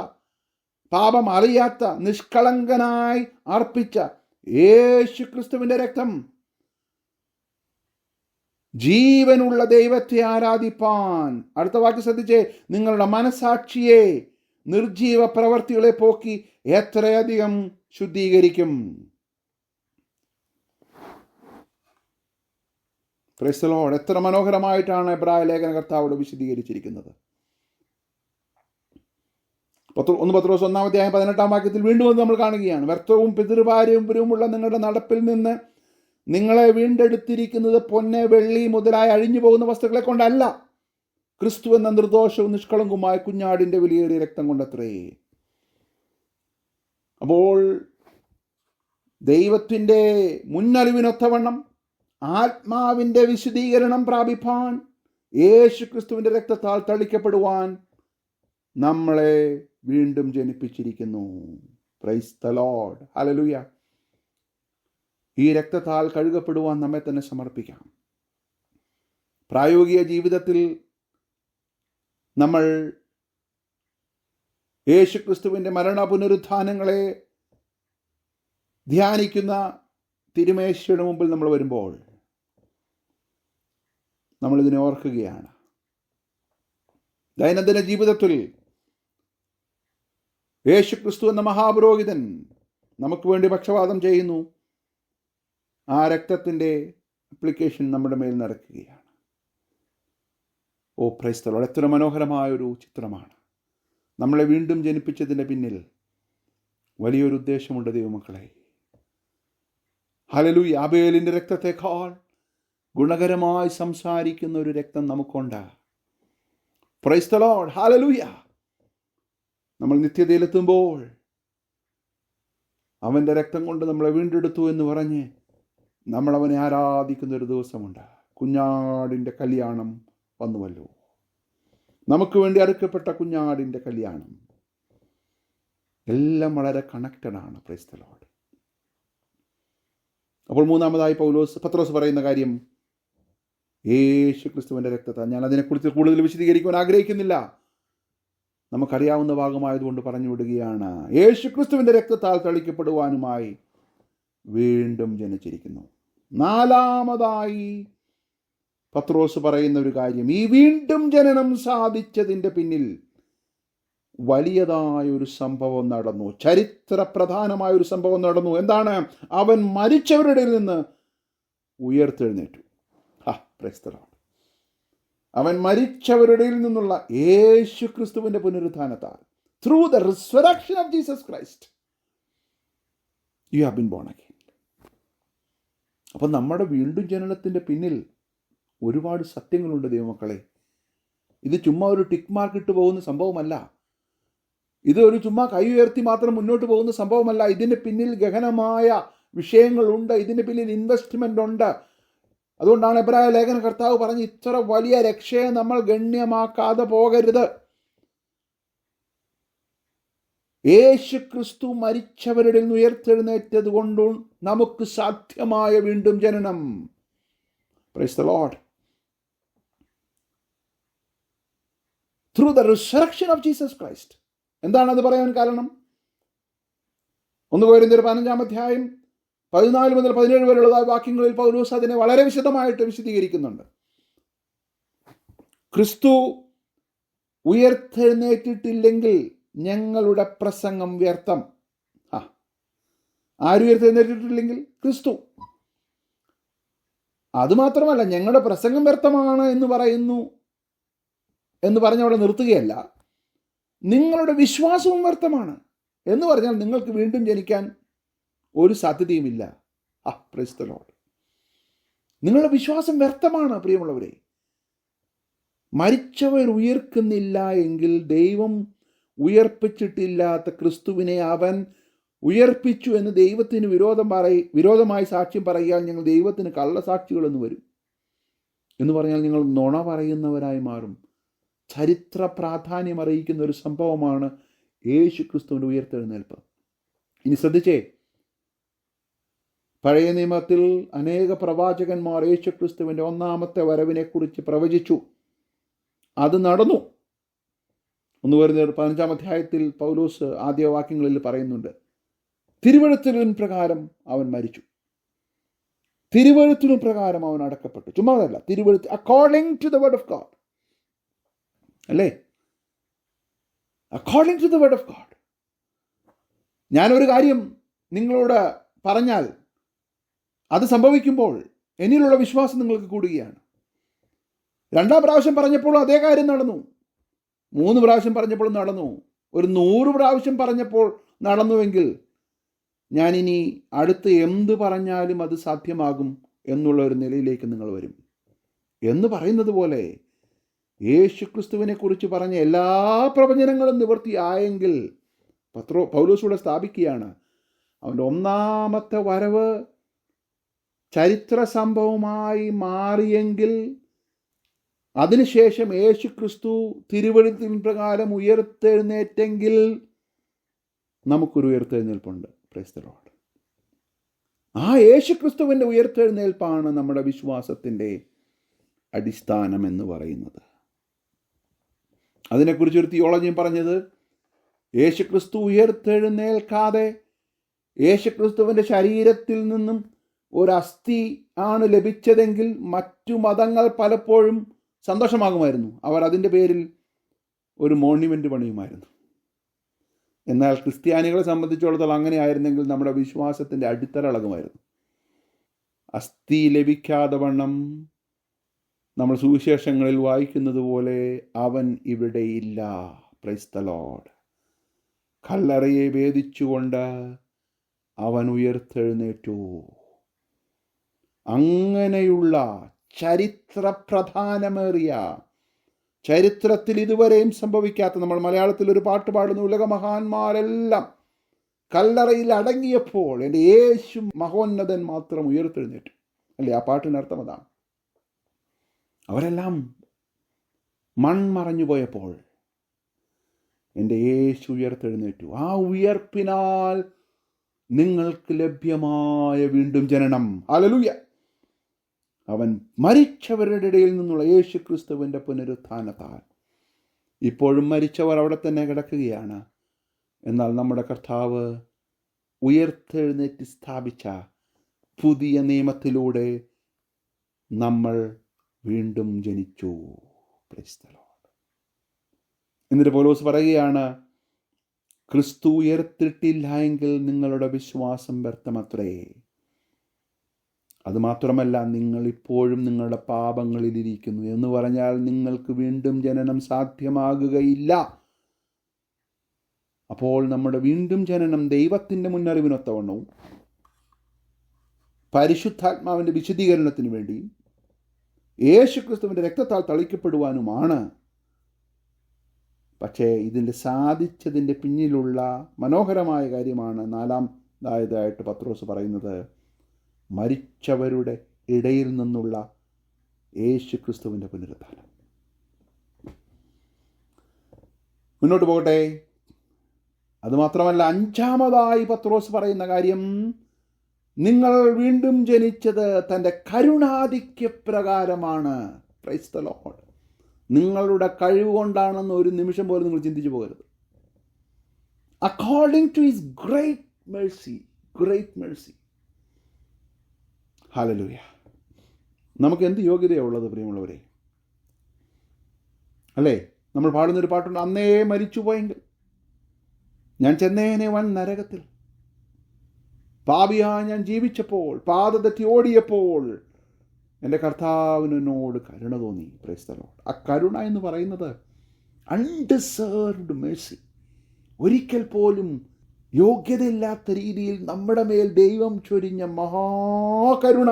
പാപം അറിയാത്ത, നിഷ്കളങ്കനായി അർപ്പിച്ച യേശു ക്രിസ്തുവിന്റെ രക്തം ജീവനുള്ള ദൈവത്തെ ആരാധിപ്പാൻ. അടുത്ത വാക്ക് ശ്രദ്ധിച്ചേ. നിങ്ങളുടെ മനസാക്ഷിയെ, നിർജീവ പ്രവർത്തികളെ പോക്കി എത്രയധികം ശുദ്ധീകരിക്കും. Price the Lord. എത്ര മനോഹരമായിട്ടാണ് എബ്രായ ലേഖന കർത്താവോട് വിശദീകരിച്ചിരിക്കുന്നത്. 1 പത്രോസ് 1-ാം അധ്യായം 18-ാം വാക്യത്തിൽ വീണ്ടും അത് നമ്മൾ കാണുകയാണ്. വ്യർത്ഥവും പിതൃപാരമ്പര്യവുമുള്ള നിങ്ങളുടെ നടപ്പിൽ നിന്ന് നിങ്ങളെ വീണ്ടെടുത്തിരിക്കുന്നത് പൊന്ന്, വെള്ളി മുതലായ അഴിഞ്ഞു പോകുന്ന വസ്തുക്കളെ കൊണ്ടല്ല, ക്രിസ്തു എന്ന നിർദോഷവും നിഷ്കളങ്കവുമായ കുഞ്ഞാടിന്റെ വിലയേറിയ രക്തം കൊണ്ടത്രേ. അപ്പോൾ ദൈവത്തിൻ്റെ മുന്നറിവിനൊത്തവണ്ണം ആത്മാവിൻ്റെ വിശുദ്ധീകരണം പ്രാപിപ്പാൻ, യേശു ക്രിസ്തുവിൻ്റെ രക്തത്താൽ തളിക്കപ്പെടുവാൻ നമ്മളെ വീണ്ടും ജനിപ്പിച്ചിരിക്കുന്നു. Praise the Lord. ഹല്ലേലൂയ. ഈ രക്തത്താൽ കഴുകപ്പെടുവാൻ നമ്മെ തന്നെ സമർപ്പിക്കാം. പ്രായോഗിക ജീവിതത്തിൽ നമ്മൾ യേശുക്രിസ്തുവിൻ്റെ മരണ പുനരുത്ഥാനങ്ങളെ ധ്യാനിക്കുന്ന തിരുമേശയുടെ മുമ്പിൽ നമ്മൾ വരുമ്പോൾ നമ്മളിതിനെ ഓർക്കുകയാണ്. ദൈനംദിന ജീവിതത്തിൽ യേശുക്രിസ്തു എന്ന മഹാപുരോഹിതൻ നമുക്ക് വേണ്ടി പക്ഷപാതം ചെയ്യുന്നു. ആ രക്തത്തിൻ്റെ അപ്ലിക്കേഷൻ നമ്മുടെ മേൽ നടക്കുകയാണ്. ഓ പ്രൈസ് ദി ലോർഡ്, എത്ര മനോഹരമായൊരു ചിത്രമാണ്. നമ്മളെ വീണ്ടും ജനിപ്പിച്ചതിൻ്റെ പിന്നിൽ വലിയൊരു ഉദ്ദേശമുണ്ട് ദൈവമക്കളെ. ഹല്ലേലൂയ. ആബേലിൻ്റെ രക്തത്തെക്കാൾ ഗുണകരമായി സംസാരിക്കുന്ന ഒരു രക്തം നമുക്കുണ്ട്. Price the Lord, hallelujah. നമ്മൾ നിത്യതയിലെത്തുമ്പോൾ അവൻ്റെ രക്തം കൊണ്ട് നമ്മളെ വീണ്ടെടുത്തു എന്ന് പറഞ്ഞ് നമ്മൾ അവനെ ആരാധിക്കുന്ന ഒരു ദിവസമുണ്ട്. കുഞ്ഞാടിൻ്റെ കല്യാണം വന്നുവല്ലോ. നമുക്ക് വേണ്ടി അറുക്കപ്പെട്ട കുഞ്ഞാടിൻ്റെ കല്യാണം. എല്ലാം വളരെ കണക്റ്റഡാണ്. Price the Lord. അപ്പോൾ മൂന്നാമതായി പത്രോസ് പറയുന്ന കാര്യം യേശു ക്രിസ്തുവിൻ്റെ രക്തത്താൽ. ഞാൻ അതിനെക്കുറിച്ച് കൂടുതൽ വിശദീകരിക്കുവാൻ ആഗ്രഹിക്കുന്നില്ല, നമുക്കറിയാവുന്ന ഭാഗമായതുകൊണ്ട് പറഞ്ഞു വിടുകയാണ്. യേശു ക്രിസ്തുവിൻ്റെ രക്തത്താൽ തളിക്കപ്പെടുവാനുമായി വീണ്ടും ജനിച്ചിരിക്കുന്നു. നാലാമതായി പത്രോസ് പറയുന്ന ഒരു കാര്യം, ഈ വീണ്ടും ജനനം സാധിച്ചതിൻ്റെ പിന്നിൽ വലിയതായൊരു സംഭവം നടന്നു. ചരിത്രപ്രധാനമായൊരു സംഭവം നടന്നു. എന്താണ്? അവൻ മരിച്ചവരുടെ നിന്ന് ഉയർത്തെഴുന്നേറ്റു. Praise the Lord. അവൻ മരിച്ചവരുടെ നിന്നുള്ള യേശു ക്രിസ്തുവിൻ്റെ പുനരുത്ഥാനത്താൽ, through the resurrection of Jesus Christ, you have been born again. അപ്പം നമ്മുടെ വീണ്ടും ജനനത്തിൻ്റെ പിന്നിൽ ഒരുപാട് സത്യങ്ങളുണ്ട് ദൈവമക്കളെ. ഇത് ചുമ്മാ ഒരു ടിക്ക് മാർക്ക് ഇട്ട് പോകുന്ന സംഭവമല്ല. ഇത് ഒരു ചുമ്മാ കൈ ഉയർത്തി മാത്രം മുന്നോട്ട് പോകുന്ന സംഭവമല്ല. ഇതിന് പിന്നിൽ ഗഹനമായ വിഷയങ്ങളുണ്ട്. ഇതിന് പിന്നിൽ ഇൻവെസ്റ്റ്മെൻ്റ് ഉണ്ട്. അതുകൊണ്ടാണ് എബ്രായ ലേഖന കർത്താവ് പറഞ്ഞ്, ഇത്ര വലിയ രക്ഷയെ നമ്മൾ ഗണ്യമാക്കാതെ പോകരുത്. യേശു ക്രിസ്തു മരിച്ചവരുടെ ഉയർത്തെഴുന്നേറ്റത് കൊണ്ടും നമുക്ക് സാധ്യമായ വീണ്ടും ജനനം. Price the Lord. Through the resurrection of Jesus Christ. എന്താണ് അത് പറയാൻ കാരണം? 1 കൊരിന്ത്യർ 15-ാം അധ്യായം 14 മുതൽ 17 വരെയുള്ള വാക്യങ്ങളിൽ പൗലോസ് അതിനെ വളരെ വിശദമായിട്ട് വിശദീകരിക്കുന്നുണ്ട്. ക്രിസ്തു ഉയർത്തെഴുന്നേറ്റിട്ടില്ലെങ്കിൽ ഞങ്ങളുടെ പ്രസംഗം വ്യർത്ഥം. ആരും ഉയർത്തെഴുന്നേറ്റിട്ടില്ലെങ്കിൽ? ക്രിസ്തു. അതുമാത്രമല്ല, ഞങ്ങളുടെ പ്രസംഗം വ്യർത്ഥമാണ് എന്ന് പറഞ്ഞവിടെ നിർത്തുകയല്ല, നിങ്ങളുടെ വിശ്വാസവും വ്യർത്ഥമാണ് എന്ന് പറഞ്ഞാൽ നിങ്ങൾക്ക് വീണ്ടും ജനിക്കാൻ ഒരു സാധ്യതയുമില്ല. Price the Lord. നിങ്ങളുടെ വിശ്വാസം വ്യർത്ഥമാണ് പ്രിയമുള്ളവരെ. മരിച്ചവർ ഉയർക്കുന്നില്ല എങ്കിൽ ദൈവം ഉയർപ്പിച്ചിട്ടില്ലാത്ത ക്രിസ്തുവിനെ അവൻ ഉയർപ്പിച്ചു എന്ന് ദൈവത്തിന് വിരോധമായി സാക്ഷ്യം പറയാൻ ഞങ്ങൾ ദൈവത്തിന് കള്ളസാക്ഷികളെന്ന് വരും. എന്ന് പറഞ്ഞാൽ നിങ്ങൾ നുണ പറയുന്നവരായി മാറും. ചരിത്ര പ്രാധാന്യം അറിയിക്കുന്ന ഒരു സംഭവമാണ് യേശു ക്രിസ്തുവിൻ്റെ ഉയർത്തെഴുന്നേൽപ്പ്. ഇനി ശ്രദ്ധിച്ചേ, പഴയ നിയമത്തിൽ അനേക പ്രവാചകന്മാർ യേശു ക്രിസ്തുവിൻ്റെ ഒന്നാമത്തെ വരവിനെക്കുറിച്ച് പ്രവചിച്ചു. അത് നടന്നു. 1 കൊരിന്ത്യർ 15-ാം അധ്യായത്തിൽ പൗലോസ് ആദ്യ വാക്യങ്ങളിൽ പറയുന്നുണ്ട്, തിരുവെഴുത്തിനു പ്രകാരം അവൻ മരിച്ചു, തിരുവെഴുത്തിനു പ്രകാരം അവൻ അടക്കപ്പെട്ടു. ചുമ്മാതല്ല, തിരുവെഴുത്ത് according to the word of God. അല്ലേ? According to the word of God. ഞാനൊരു കാര്യം നിങ്ങളോട് പറഞ്ഞാൽ അത് സംഭവിക്കുമ്പോൾ എന്നിലുള്ള വിശ്വാസം നിങ്ങൾക്ക് കൂടുകയാണ്. 2-ാം പ്രാവശ്യം പറഞ്ഞപ്പോൾ അതേ കാര്യം നടന്നു. 3 പ്രാവശ്യം പറഞ്ഞപ്പോൾ നടന്നു. ഒരു 100 പ്രാവശ്യം പറഞ്ഞപ്പോൾ നടന്നുവെങ്കിൽ ഞാനിനി അടുത്ത് എന്ത് പറഞ്ഞാലും അത് സാധ്യമാകും എന്നുള്ള ഒരു നിലയിലേക്ക് നിങ്ങൾ വരും. എന്ന് പറയുന്നത് പോലെ യേശു ക്രിസ്തുവിനെ കുറിച്ച് പറഞ്ഞ എല്ലാ പ്രവചനങ്ങളും നിവൃത്തിയായെങ്കിൽ പൗലോസൂടെ സ്ഥാപിക്കുകയാണ്, അവൻ്റെ ഒന്നാമത്തെ വരവ് ചരിത്ര സംഭവമായി മാറിയെങ്കിൽ അതിനുശേഷം യേശു ക്രിസ്തു തിരുവെഴുത്തിൻ പ്രകാരം ഉയർത്തെഴുന്നേറ്റെങ്കിൽ നമുക്കൊരു ഉയർത്തെഴുന്നേൽപ്പുണ്ട്. Price the Lord. ആ യേശു ക്രിസ്തുവിൻ്റെ ഉയർത്തെഴുന്നേൽപ്പാണ് നമ്മുടെ വിശ്വാസത്തിൻ്റെ അടിസ്ഥാനം എന്ന് പറയുന്നത്. അതിനെക്കുറിച്ചൊരു തിയോളജിയും പറഞ്ഞത്, യേശുക്രിസ്തു ഉയർത്തെഴുന്നേൽക്കാതെ യേശുക്രിസ്തുവിൻ്റെ ശരീരത്തിൽ നിന്നും ഒരസ്ഥി ആണ് ലഭിച്ചതെങ്കിൽ മറ്റു മതങ്ങൾ പലപ്പോഴും സന്തോഷമാകുമായിരുന്നു. അവർ അതിൻ്റെ പേരിൽ ഒരു മോണ്യുമെൻ്റ് പണിയുമായിരുന്നു. എന്നാൽ ക്രിസ്ത്യാനികളെ സംബന്ധിച്ചിടത്തോളം അങ്ങനെ ആയിരുന്നെങ്കിൽ നമ്മുടെ വിശ്വാസത്തിൻ്റെ അടിത്തറ ഇളകുമായിരുന്നു. അസ്ഥി ലഭിക്കാതെ വണ്ണം നമ്മൾ സുവിശേഷങ്ങളിൽ വായിക്കുന്നത് പോലെ അവൻ ഇവിടെയില്ല. Praise the Lord. കല്ലറയെ ഭേദിച്ചുകൊണ്ട് അവൻ ഉയർത്തെഴുന്നേറ്റു. അങ്ങനെയുള്ള ചരിത്രപ്രധാനമേറിയ, ചരിത്രത്തിൽ ഇതുവരെയും സംഭവിക്കാത്ത, നമ്മൾ മലയാളത്തിൽ ഒരു പാട്ട് പാടുന്നു, ഉലകമഹാന്മാരെല്ലാം കല്ലറയിൽ അടങ്ങിയപ്പോൾ എൻ്റെ യേശു മഹോന്നതൻ മാത്രം ഉയർത്തെഴുന്നേറ്റു. അല്ലേ? ആ പാട്ടിനർത്ഥം അതാണ്. അവരെല്ലാം മൺമറഞ്ഞു പോയപ്പോൾ എൻ്റെ യേശു ഉയർത്തെഴുന്നേറ്റു. ആ ഉയർപ്പിനാൽ നിങ്ങൾക്ക് ലഭ്യമായ വീണ്ടും ജനനം. ഹല്ലേലൂയ. അവൻ മരിച്ചവരുടെ ഇടയിൽ നിന്നുള്ള യേശു ക്രിസ്തുവിൻ്റെ പുനരുത്ഥാനത്താൽ ഇപ്പോഴും മരിച്ചവർ അവിടെ തന്നെ കിടക്കുകയാണ്. എന്നാൽ നമ്മുടെ കർത്താവ് ഉയർത്തെഴുന്നേറ്റ് സ്ഥാപിച്ച പുതിയ നിയമത്തിലൂടെ നമ്മൾ വീണ്ടും ജനിച്ചു. Price the Lord. എന്നിട്ട് പൗലോസ് പറയുകയാണ്, ക്രിസ്തു ഉയർത്തിട്ടില്ല എങ്കിൽ നിങ്ങളുടെ വിശ്വാസം വ്യർത്ഥമത്രേ. അതുമാത്രമല്ല, നിങ്ങളിപ്പോഴും നിങ്ങളുടെ പാപങ്ങളിലിരിക്കുന്നു എന്ന് പറഞ്ഞാൽ നിങ്ങൾക്ക് വീണ്ടും ജനനം സാധ്യമാകുകയില്ല. അപ്പോൾ നമ്മുടെ വീണ്ടും ജനനം ദൈവത്തിൻ്റെ മുന്നറിവിനൊത്തവണ്ണവും പരിശുദ്ധാത്മാവിൻ്റെ വിശദീകരണത്തിന് വേണ്ടിയും യേശുക്രിസ്തുവിൻ്റെ രക്തത്താൽ തളിക്കപ്പെടുവാനുമാണ്. പക്ഷേ ഇതിൻ്റെ സാധിച്ചതിൻ്റെ പിന്നിലുള്ള മനോഹരമായ കാര്യമാണ് 4-ാമതായിട്ട് പത്രോസ് പറയുന്നത്, മരിച്ചവരുടെ ഇടയിൽ നിന്നുള്ള യേശുക്രിസ്തുവിൻ്റെ പുനരുത്ഥാനം. മുന്നോട്ട് പോകട്ടെ. അതുമാത്രമല്ല, 5-ാമതായി പത്രോസ് പറയുന്ന കാര്യം, നിങ്ങൾ വീണ്ടും ജനിച്ചത് തൻ്റെ കരുണാധിക്യപ്രകാരമാണ്. Price the Lord. നിങ്ങളുടെ കഴിവ് കൊണ്ടാണെന്ന് ഒരു നിമിഷം പോലും നിങ്ങൾ ചിന്തിച്ചു പോകരുത്. According to his great mercy. Great mercy. Hallelujah. നമുക്ക് എന്ത് യോഗ്യതയുള്ളത് പ്രിയമുള്ളവരെ? അല്ലേ? നമ്മൾ പാടുന്നൊരു പാട്ടുണ്ട്, അന്നേ മരിച്ചു പോയെങ്കിൽ ഞാൻ ചെന്നേനെ വൻ നരകത്തിൽ, പാപിയാ ഞാൻ ജീവിച്ചപ്പോൾ, പാത തെറ്റി ഓടിയപ്പോൾ എൻ്റെ കർത്താവിനോട് കരുണ തോന്നി. Price the Lord. ആ കരുണ എന്ന് പറയുന്നത് അൺഡിസേർവ്ഡ് മേഴ്സി. ഒരിക്കൽ പോലും യോഗ്യതയില്ലാത്ത രീതിയിൽ നമ്മുടെ മേൽ ദൈവം ചൊരിഞ്ഞ മഹാകരുണ.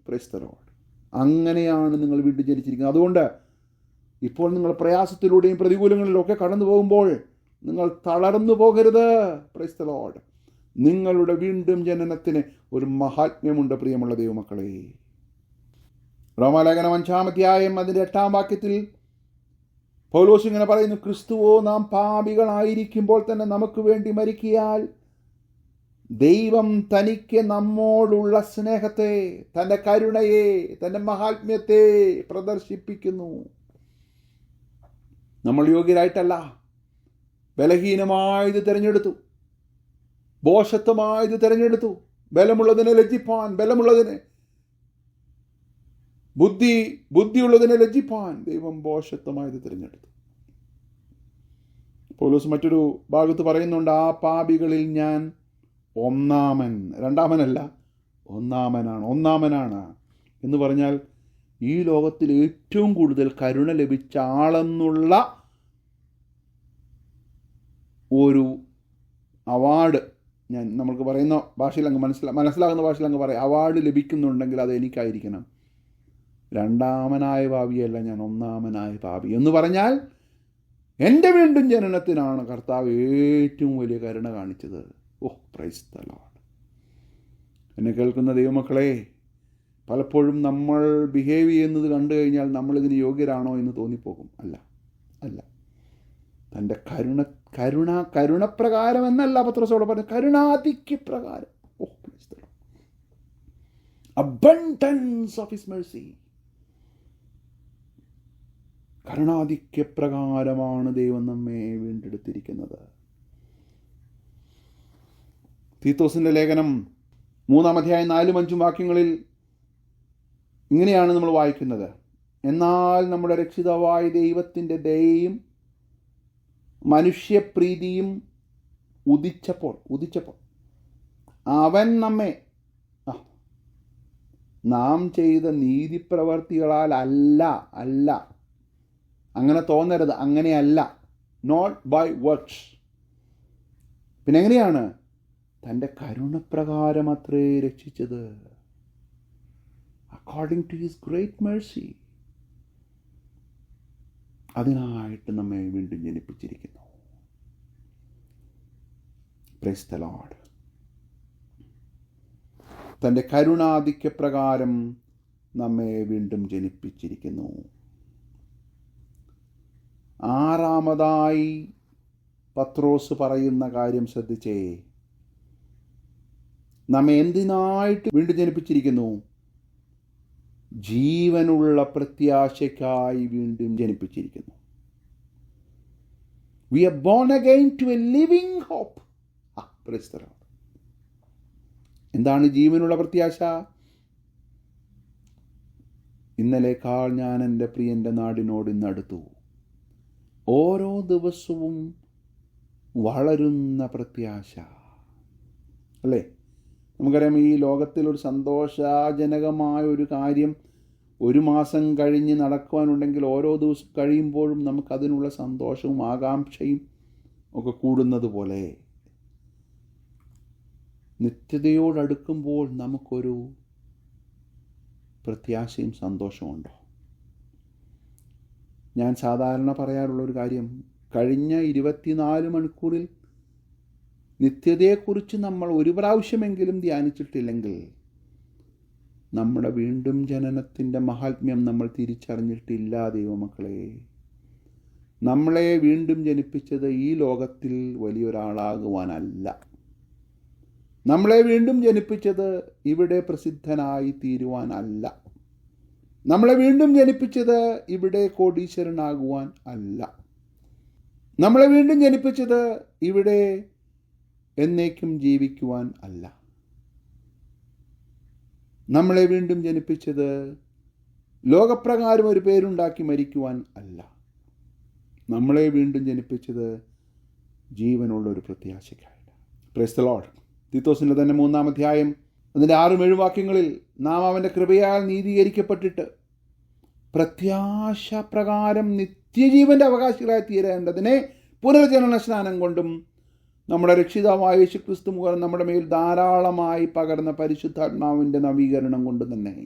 Praise the Lord. അങ്ങനെയാണ് നിങ്ങൾ വീണ്ടും ജനിച്ചിരിക്കുന്നത്. അതുകൊണ്ട് ഇപ്പോൾ നിങ്ങൾ പ്രയാസത്തിലൂടെയും പ്രതികൂലങ്ങളിലൊക്കെ കടന്നു പോകുമ്പോൾ നിങ്ങൾ തളർന്നു പോകരുത്. Price the Lord. നിങ്ങളുടെ വീണ്ടും ജനനത്തിന് ഒരു മഹാത്മ്യമുണ്ട് പ്രിയമുള്ള ദൈവമക്കളെ. റോമാലേഖനം 5-ാം അതിൻ്റെ 8-ാം വാക്യത്തിൽ പൗലോസ് ഇങ്ങനെ പറയുന്നു, ക്രിസ്തുവോ നാം പാപികളായിരിക്കുമ്പോൾ തന്നെ നമുക്ക് വേണ്ടി മരിക്കിയാൽ ദൈവം തനിക്ക് നമ്മോടുള്ള സ്നേഹത്തെ, തൻ്റെ കരുണയെ, തൻ്റെ മഹാത്മ്യത്തെ പ്രദർശിപ്പിക്കുന്നു. നമ്മൾ യോഗ്യരായിട്ടല്ല, ബലഹീനമായത് തിരഞ്ഞെടുത്തു, ഭോഷത്വമായത് തിരഞ്ഞെടുത്തു. ബലമുള്ളതിനെ ലജ്ജിപ്പാൻ, ബലമുള്ളതിനെ, ബുദ്ധിയുള്ളതിനെ ലജ്ജിപ്പാൻ ദൈവം ഭോഷത്വമായത് തിരഞ്ഞെടുത്തു. പൗലോസ് മറ്റൊരു ഭാഗത്ത് പറയുന്നുണ്ട്, ആ പാപികളിൽ ഞാൻ ഒന്നാമൻ. രണ്ടാമനല്ല, ഒന്നാമനാണ് എന്ന് പറഞ്ഞാൽ ഈ ലോകത്തിൽ ഏറ്റവും കൂടുതൽ കരുണ ലഭിച്ച ആളെന്നുള്ള ഒരു അവാർഡ് നമ്മൾക്ക് പറയുന്ന ഭാഷയിൽ അങ്ങ് മനസ്സിലാകുന്ന ഭാഷയിൽ അങ്ങ് പറയാം, അവാർഡ് ലഭിക്കുന്നുണ്ടെങ്കിൽ അത് എനിക്കായിരിക്കണം. രണ്ടാമനായ പാപിയല്ല, ഞാൻ ഒന്നാമനായ പാപി എന്ന് പറഞ്ഞാൽ എൻ്റെ വീണ്ടും ജനനത്തിനാണ് കർത്താവ് ഏറ്റവും വലിയ കരുണ കാണിച്ചത്. ഓഹ്, പ്രൈസ് ദി ലോർഡ്. എന്നെ കേൾക്കുന്ന ദൈവമക്കളെ, പലപ്പോഴും നമ്മൾ ബിഹേവ് ചെയ്യുന്നത് കണ്ടു കഴിഞ്ഞാൽ നമ്മളിതിന് യോഗ്യരാണോ എന്ന് തോന്നിപ്പോകും. അല്ല. തൻ്റെ കരുണപ്രകാരം എന്നല്ല പത്രോസോട് പറഞ്ഞു, കരുണാധിക്യപ്രകാരം. ഓഹ്, praise the Lord. Abundance of his mercy. കരുണാധിക്യപ്രകാരമാണ് ദൈവം നമ്മെ വീണ്ടെടുത്തിരിക്കുന്നത്. തീത്തോസിൻ്റെ ലേഖനം 3-ാം അധ്യായം 4-5 വാക്യങ്ങളിൽ ഇങ്ങനെയാണ് നമ്മൾ വായിക്കുന്നത്: എന്നാൽ നമ്മുടെ രക്ഷിതാവായ ദൈവത്തിൻ്റെ ദയയും മനുഷ്യപ്രീതിയും ഉദിച്ചപ്പോൾ അവൻ നമ്മെ നാം ചെയ്ത നീതിപ്രവർത്തികളാൽ അല്ല, അങ്ങനെ തോന്നരുത്, അങ്ങനെയല്ല, നോട്ട് ബൈ വർക്ക്സ്. പിന്നെ എങ്ങനെയാണ്? തൻ്റെ കരുണപ്രകാരം അത്രേ രക്ഷിച്ചത്, according to his great mercy. അതിനായിട്ട് നമ്മെ വീണ്ടും ജനിപ്പിച്ചിരിക്കുന്നു. Praise the Lord. തൻ്റെ കരുണാധിക്യപ്രകാരം നമ്മെ വീണ്ടും ജനിപ്പിച്ചിരിക്കുന്നു. 6-ാമതായി പത്രോസ് പറയുന്ന കാര്യം ശ്രദ്ധിച്ചേ. നമ്മെ എന്തിനായിട്ട് വീണ്ടും ജനിപ്പിച്ചിരിക്കുന്നു? ജീവനുള്ള പ്രത്യാശയ്ക്കായി വീണ്ടും ജനിപ്പിച്ചിരിക്കുന്നു. We are born again to a living hope. Praise the Lord. എന്താണ് ജീവനുള്ള പ്രത്യാശ? ഇന്നലേക്കാൾ ഞാൻ എൻ്റെ പ്രിയൻ്റെ നാടിനോട് ഇന്ന് അടുത്തു. ഓരോ ദിവസവും വളരുന്ന പ്രത്യാശ അല്ലേ? നമുക്കറിയാം, ഈ ലോകത്തിൽ ഒരു സന്തോഷജനകമായ ഒരു കാര്യം 1 മാസം കഴിഞ്ഞ് നടക്കുവാനുണ്ടെങ്കിൽ ഓരോ ദിവസം കഴിയുമ്പോഴും നമുക്കതിനുള്ള സന്തോഷവും ആകാംക്ഷയും ഒക്കെ കൂടുന്നത് പോലെ നിത്യതയോടടുക്കുമ്പോൾ നമുക്കൊരു പ്രത്യാശയും സന്തോഷമുണ്ടോ? ഞാൻ സാധാരണ പറയാറുള്ളൊരു കാര്യം, കഴിഞ്ഞ 24 മണിക്കൂറിൽ നിത്യതയെക്കുറിച്ച് നമ്മൾ ഒരു പ്രാവശ്യമെങ്കിലും ധ്യാനിച്ചിട്ടില്ലെങ്കിൽ നമ്മുടെ വീണ്ടും ജനനത്തിൻ്റെ മഹാത്മ്യം നമ്മൾ തിരിച്ചറിഞ്ഞിട്ടില്ല. ദൈവമക്കളെ, നമ്മളെ വീണ്ടും ജനിപ്പിച്ചത് ഈ ലോകത്തിൽ വലിയൊരാളാകുവാനല്ല. നമ്മളെ വീണ്ടും ജനിപ്പിച്ചത് ഇവിടെ പ്രസിദ്ധനായി തീരുവാനല്ല. നമ്മളെ വീണ്ടും ജനിപ്പിച്ചത് ഇവിടെ കോടീശ്വരനാകുവാൻ അല്ല. നമ്മളെ വീണ്ടും ജനിപ്പിച്ചത് ഇവിടെ എന്നേക്കും ജീവിക്കുവാൻ അല്ല. നമ്മളെ വീണ്ടും ജനിപ്പിച്ചത് ലോകപ്രകാരം ഒരു പേരുണ്ടാക്കി മരിക്കുവാൻ അല്ല. നമ്മളെ വീണ്ടും ജനിപ്പിച്ചത് ജീവനുള്ള ഒരു പ്രത്യാശയ്ക്കായില്ല. Praise the Lord. തീത്തോസിൻ്റെ തന്നെ 3-ാം അധ്യായം അതിൻ്റെ 6-7 വാക്യങ്ങളിൽ നാം അവൻ്റെ കൃപയാൽ നീതീകരിക്കപ്പെട്ടിട്ട് പ്രത്യാശ പ്രകാരം നിത്യജീവൻ്റെ അവകാശികളായി തീരേണ്ടതിനെ പുനർജനന സ്നാനം കൊണ്ടും നമ്മുടെ രക്ഷിതാവായ യേശുക്രിസ്തു മുഖാന്തരം നമ്മുടെ മേൽ ധാരാളമായി പകർന്ന പരിശുദ്ധാത്മാവിൻ്റെ നവീകരണം കൊണ്ട് തന്നെ.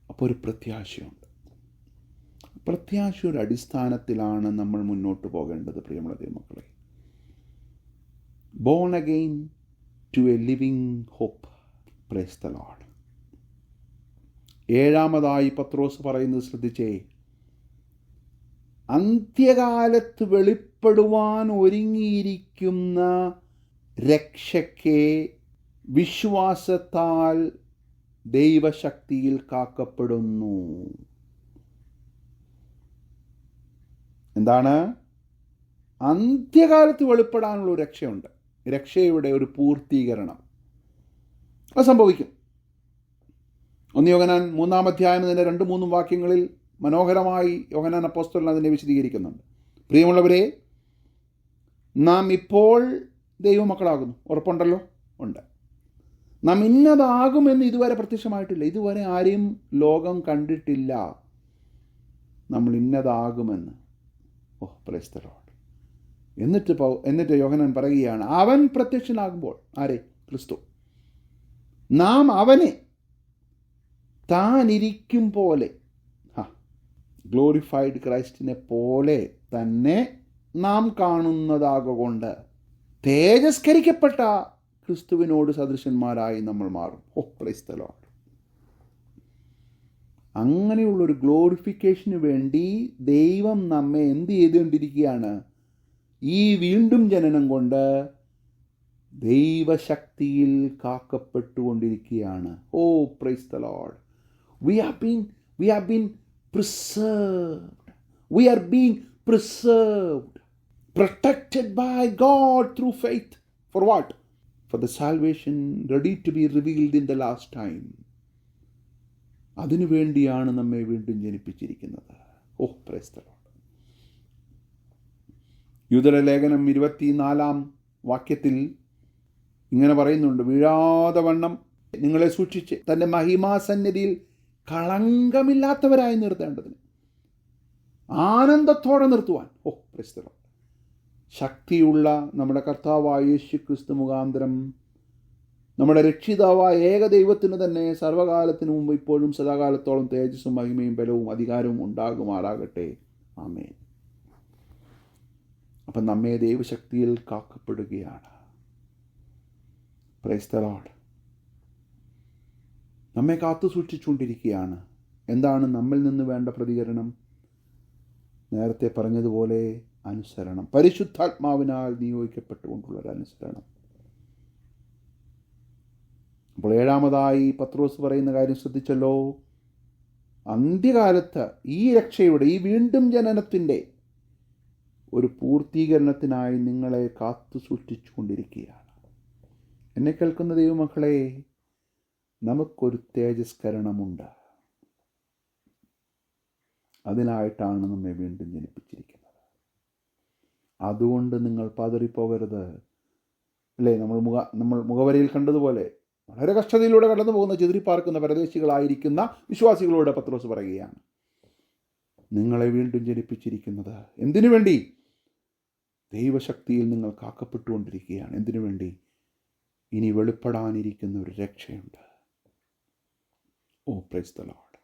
അപ്പോൾ ഒരു പ്രത്യാശയുണ്ട്. പ്രത്യാശയുടെ അടിസ്ഥാനത്തിലാണ് നമ്മൾ മുന്നോട്ട് പോകേണ്ടത്. പ്രിയമുള്ള ദൈവമക്കളെ, born again to a living hope. Praise the Lord. 7-ാമതായി പത്രോസ് പറയുന്നത് ശ്രദ്ധിച്ചേ. അന്ത്യകാലത്ത് വെളിപ്പെടുവാൻ ഒരുങ്ങിയിരിക്കുന്ന രക്ഷയ്ക്ക് വിശ്വാസത്താൽ ദൈവശക്തിയിൽ കാക്കപ്പെടുന്നു. എന്താണ്? അന്ത്യകാലത്ത് വെളിപ്പെടാനുള്ള ഒരു രക്ഷയുണ്ട്. രക്ഷയുടെ ഒരു പൂർത്തീകരണം അത് സംഭവിക്കും. 1 യോഹന്നാൻ 3-ാം അധ്യായം അതിൻ്റെ 2-3 വാക്യങ്ങളിൽ മനോഹരമായി യോഹന്നാൻ അപ്പോസ്തലൻ അതിനെ വിശദീകരിക്കുന്നുണ്ട്. പ്രിയമുള്ളവരെ, നാം ഇപ്പോൾ ദൈവമക്കളാകുന്നു. ഉറപ്പുണ്ടല്ലോ? ഉണ്ട്. നാം ഇന്നതാകുമെന്ന് ഇതുവരെ പ്രത്യക്ഷമായിട്ടില്ല. ഇതുവരെ ആരെയും ലോകം കണ്ടിട്ടില്ല നമ്മൾ ഇന്നതാകുമെന്ന്. Price the Lord. എന്നിട്ട് യോഹന്നാൻ പറയുകയാണ്, അവൻ പ്രത്യക്ഷനാകുമ്പോൾ, ആരെ? ക്രിസ്തു, നാം അവനെ താനിരിക്കും പോലെ, ഗ്ലോറിഫൈഡ് ക്രൈസ്റ്റിനെ പോലെ തന്നെ നാം കാണുന്നതാകൊണ്ട് തേജസ്കരിക്കപ്പെട്ട ക്രിസ്തുവിനോട് സദൃശന്മാരായി നമ്മൾ മാറും. Price the Lord. അങ്ങനെയുള്ളൊരു ഗ്ലോറിഫിക്കേഷന് വേണ്ടി ദൈവം നമ്മെ എന്ത് ചെയ്തുകൊണ്ടിരിക്കുകയാണ്? ഈ വീണ്ടും ജനനം കൊണ്ട് ദൈവശക്തിയിൽ കാക്കപ്പെട്ടുകൊണ്ടിരിക്കുകയാണ്. Praise the Lord. We have been preserved. We are being preserved, protected by God through faith. For what? For the salvation ready to be revealed in the last time. അതിനു വേണ്ടിയാണ് നമ്മെ വീണ്ടും ജനിപ്പിച്ചിരിക്കുന്നത്. Praise the Lord. യൂദയുടെ ലേഖനം 24 വാക്യത്തിൽ ഇങ്ങനെ പറയുന്നുണ്ട്, വീഴാതെ വണ്ണം നിങ്ങളെ സൂക്ഷിച്ച് തൻ്റെ മഹിമാസന്നിധിയിൽ കളങ്കമില്ലാത്തവരായി നിർത്തേണ്ടതിന്, ആനന്ദത്തോടെ നിർത്തുവാൻ. Praise the Lord. ശക്തിയുള്ള നമ്മുടെ കർത്താവായ യേശു ക്രിസ്തു മുഖാന്തരം നമ്മുടെ രക്ഷിതാവായ ഏകദൈവത്തിന് തന്നെ സർവകാലത്തിനു മുമ്പ് ഇപ്പോഴും സദാകാലത്തോളം തേജസ്സും മഹിമയും ബലവും അധികാരവും ഉണ്ടാകുമാറാകട്ടെ. ആമേൻ. അപ്പം നമ്മെ ദൈവശക്തിയിൽ കാക്കപ്പെടുകയാണ്. Praise the Lord. നമ്മെ കാത്തു സൂക്ഷിച്ചുകൊണ്ടിരിക്കുകയാണ്. എന്താണ് നമ്മിൽ നിന്ന് വേണ്ട പ്രതികരണം? നേരത്തെ പറഞ്ഞതുപോലെ അനുസരണം, പരിശുദ്ധാത്മാവിനാൽ നിയോഗിക്കപ്പെട്ടുകൊണ്ടുള്ളൊരനുസരണം. അപ്പോൾ 7-ാമതായി പത്രോസ് പറയുന്ന കാര്യം ശ്രദ്ധിച്ചല്ലോ. അന്ത്യകാലത്ത് ഈ രക്ഷയുടെ, ഈ വീണ്ടും ജനനത്തിൻ്റെ ഒരു പൂർത്തീകരണത്തിനായി നിങ്ങളെ കാത്തു സൂക്ഷിച്ചുകൊണ്ടിരിക്കുകയാണ്. എന്നെ കേൾക്കുന്ന ദൈവമക്കളെ, നമുക്കൊരു തേജസ്കരണമുണ്ട്. അതിനായിട്ടാണ് നമ്മെ വീണ്ടും ജനിപ്പിച്ചിരിക്കുന്നത്. അതുകൊണ്ട് നിങ്ങൾ പതറിപ്പോകരുത്. അല്ലേ? നമ്മൾ മുഖവരയിൽ കണ്ടതുപോലെ വളരെ കഷ്ടതയിലൂടെ കടന്നു പോകുന്ന, ചിതറിപ്പാർക്കുന്ന പരദേശികളായിരിക്കുന്ന വിശ്വാസികളോട് പത്രോസ് പറയുകയാണ്, നിങ്ങളെ വീണ്ടും ജനിപ്പിച്ചിരിക്കുന്നത് എന്തിനു വേണ്ടി? ദൈവശക്തിയിൽ നിങ്ങൾ കാക്കപ്പെട്ടുകൊണ്ടിരിക്കുകയാണ്. എന്തിനു വേണ്ടി? ഇനി വെളിപ്പെടാനിരിക്കുന്ന ഒരു രക്ഷയുണ്ട്. Praise the Lord.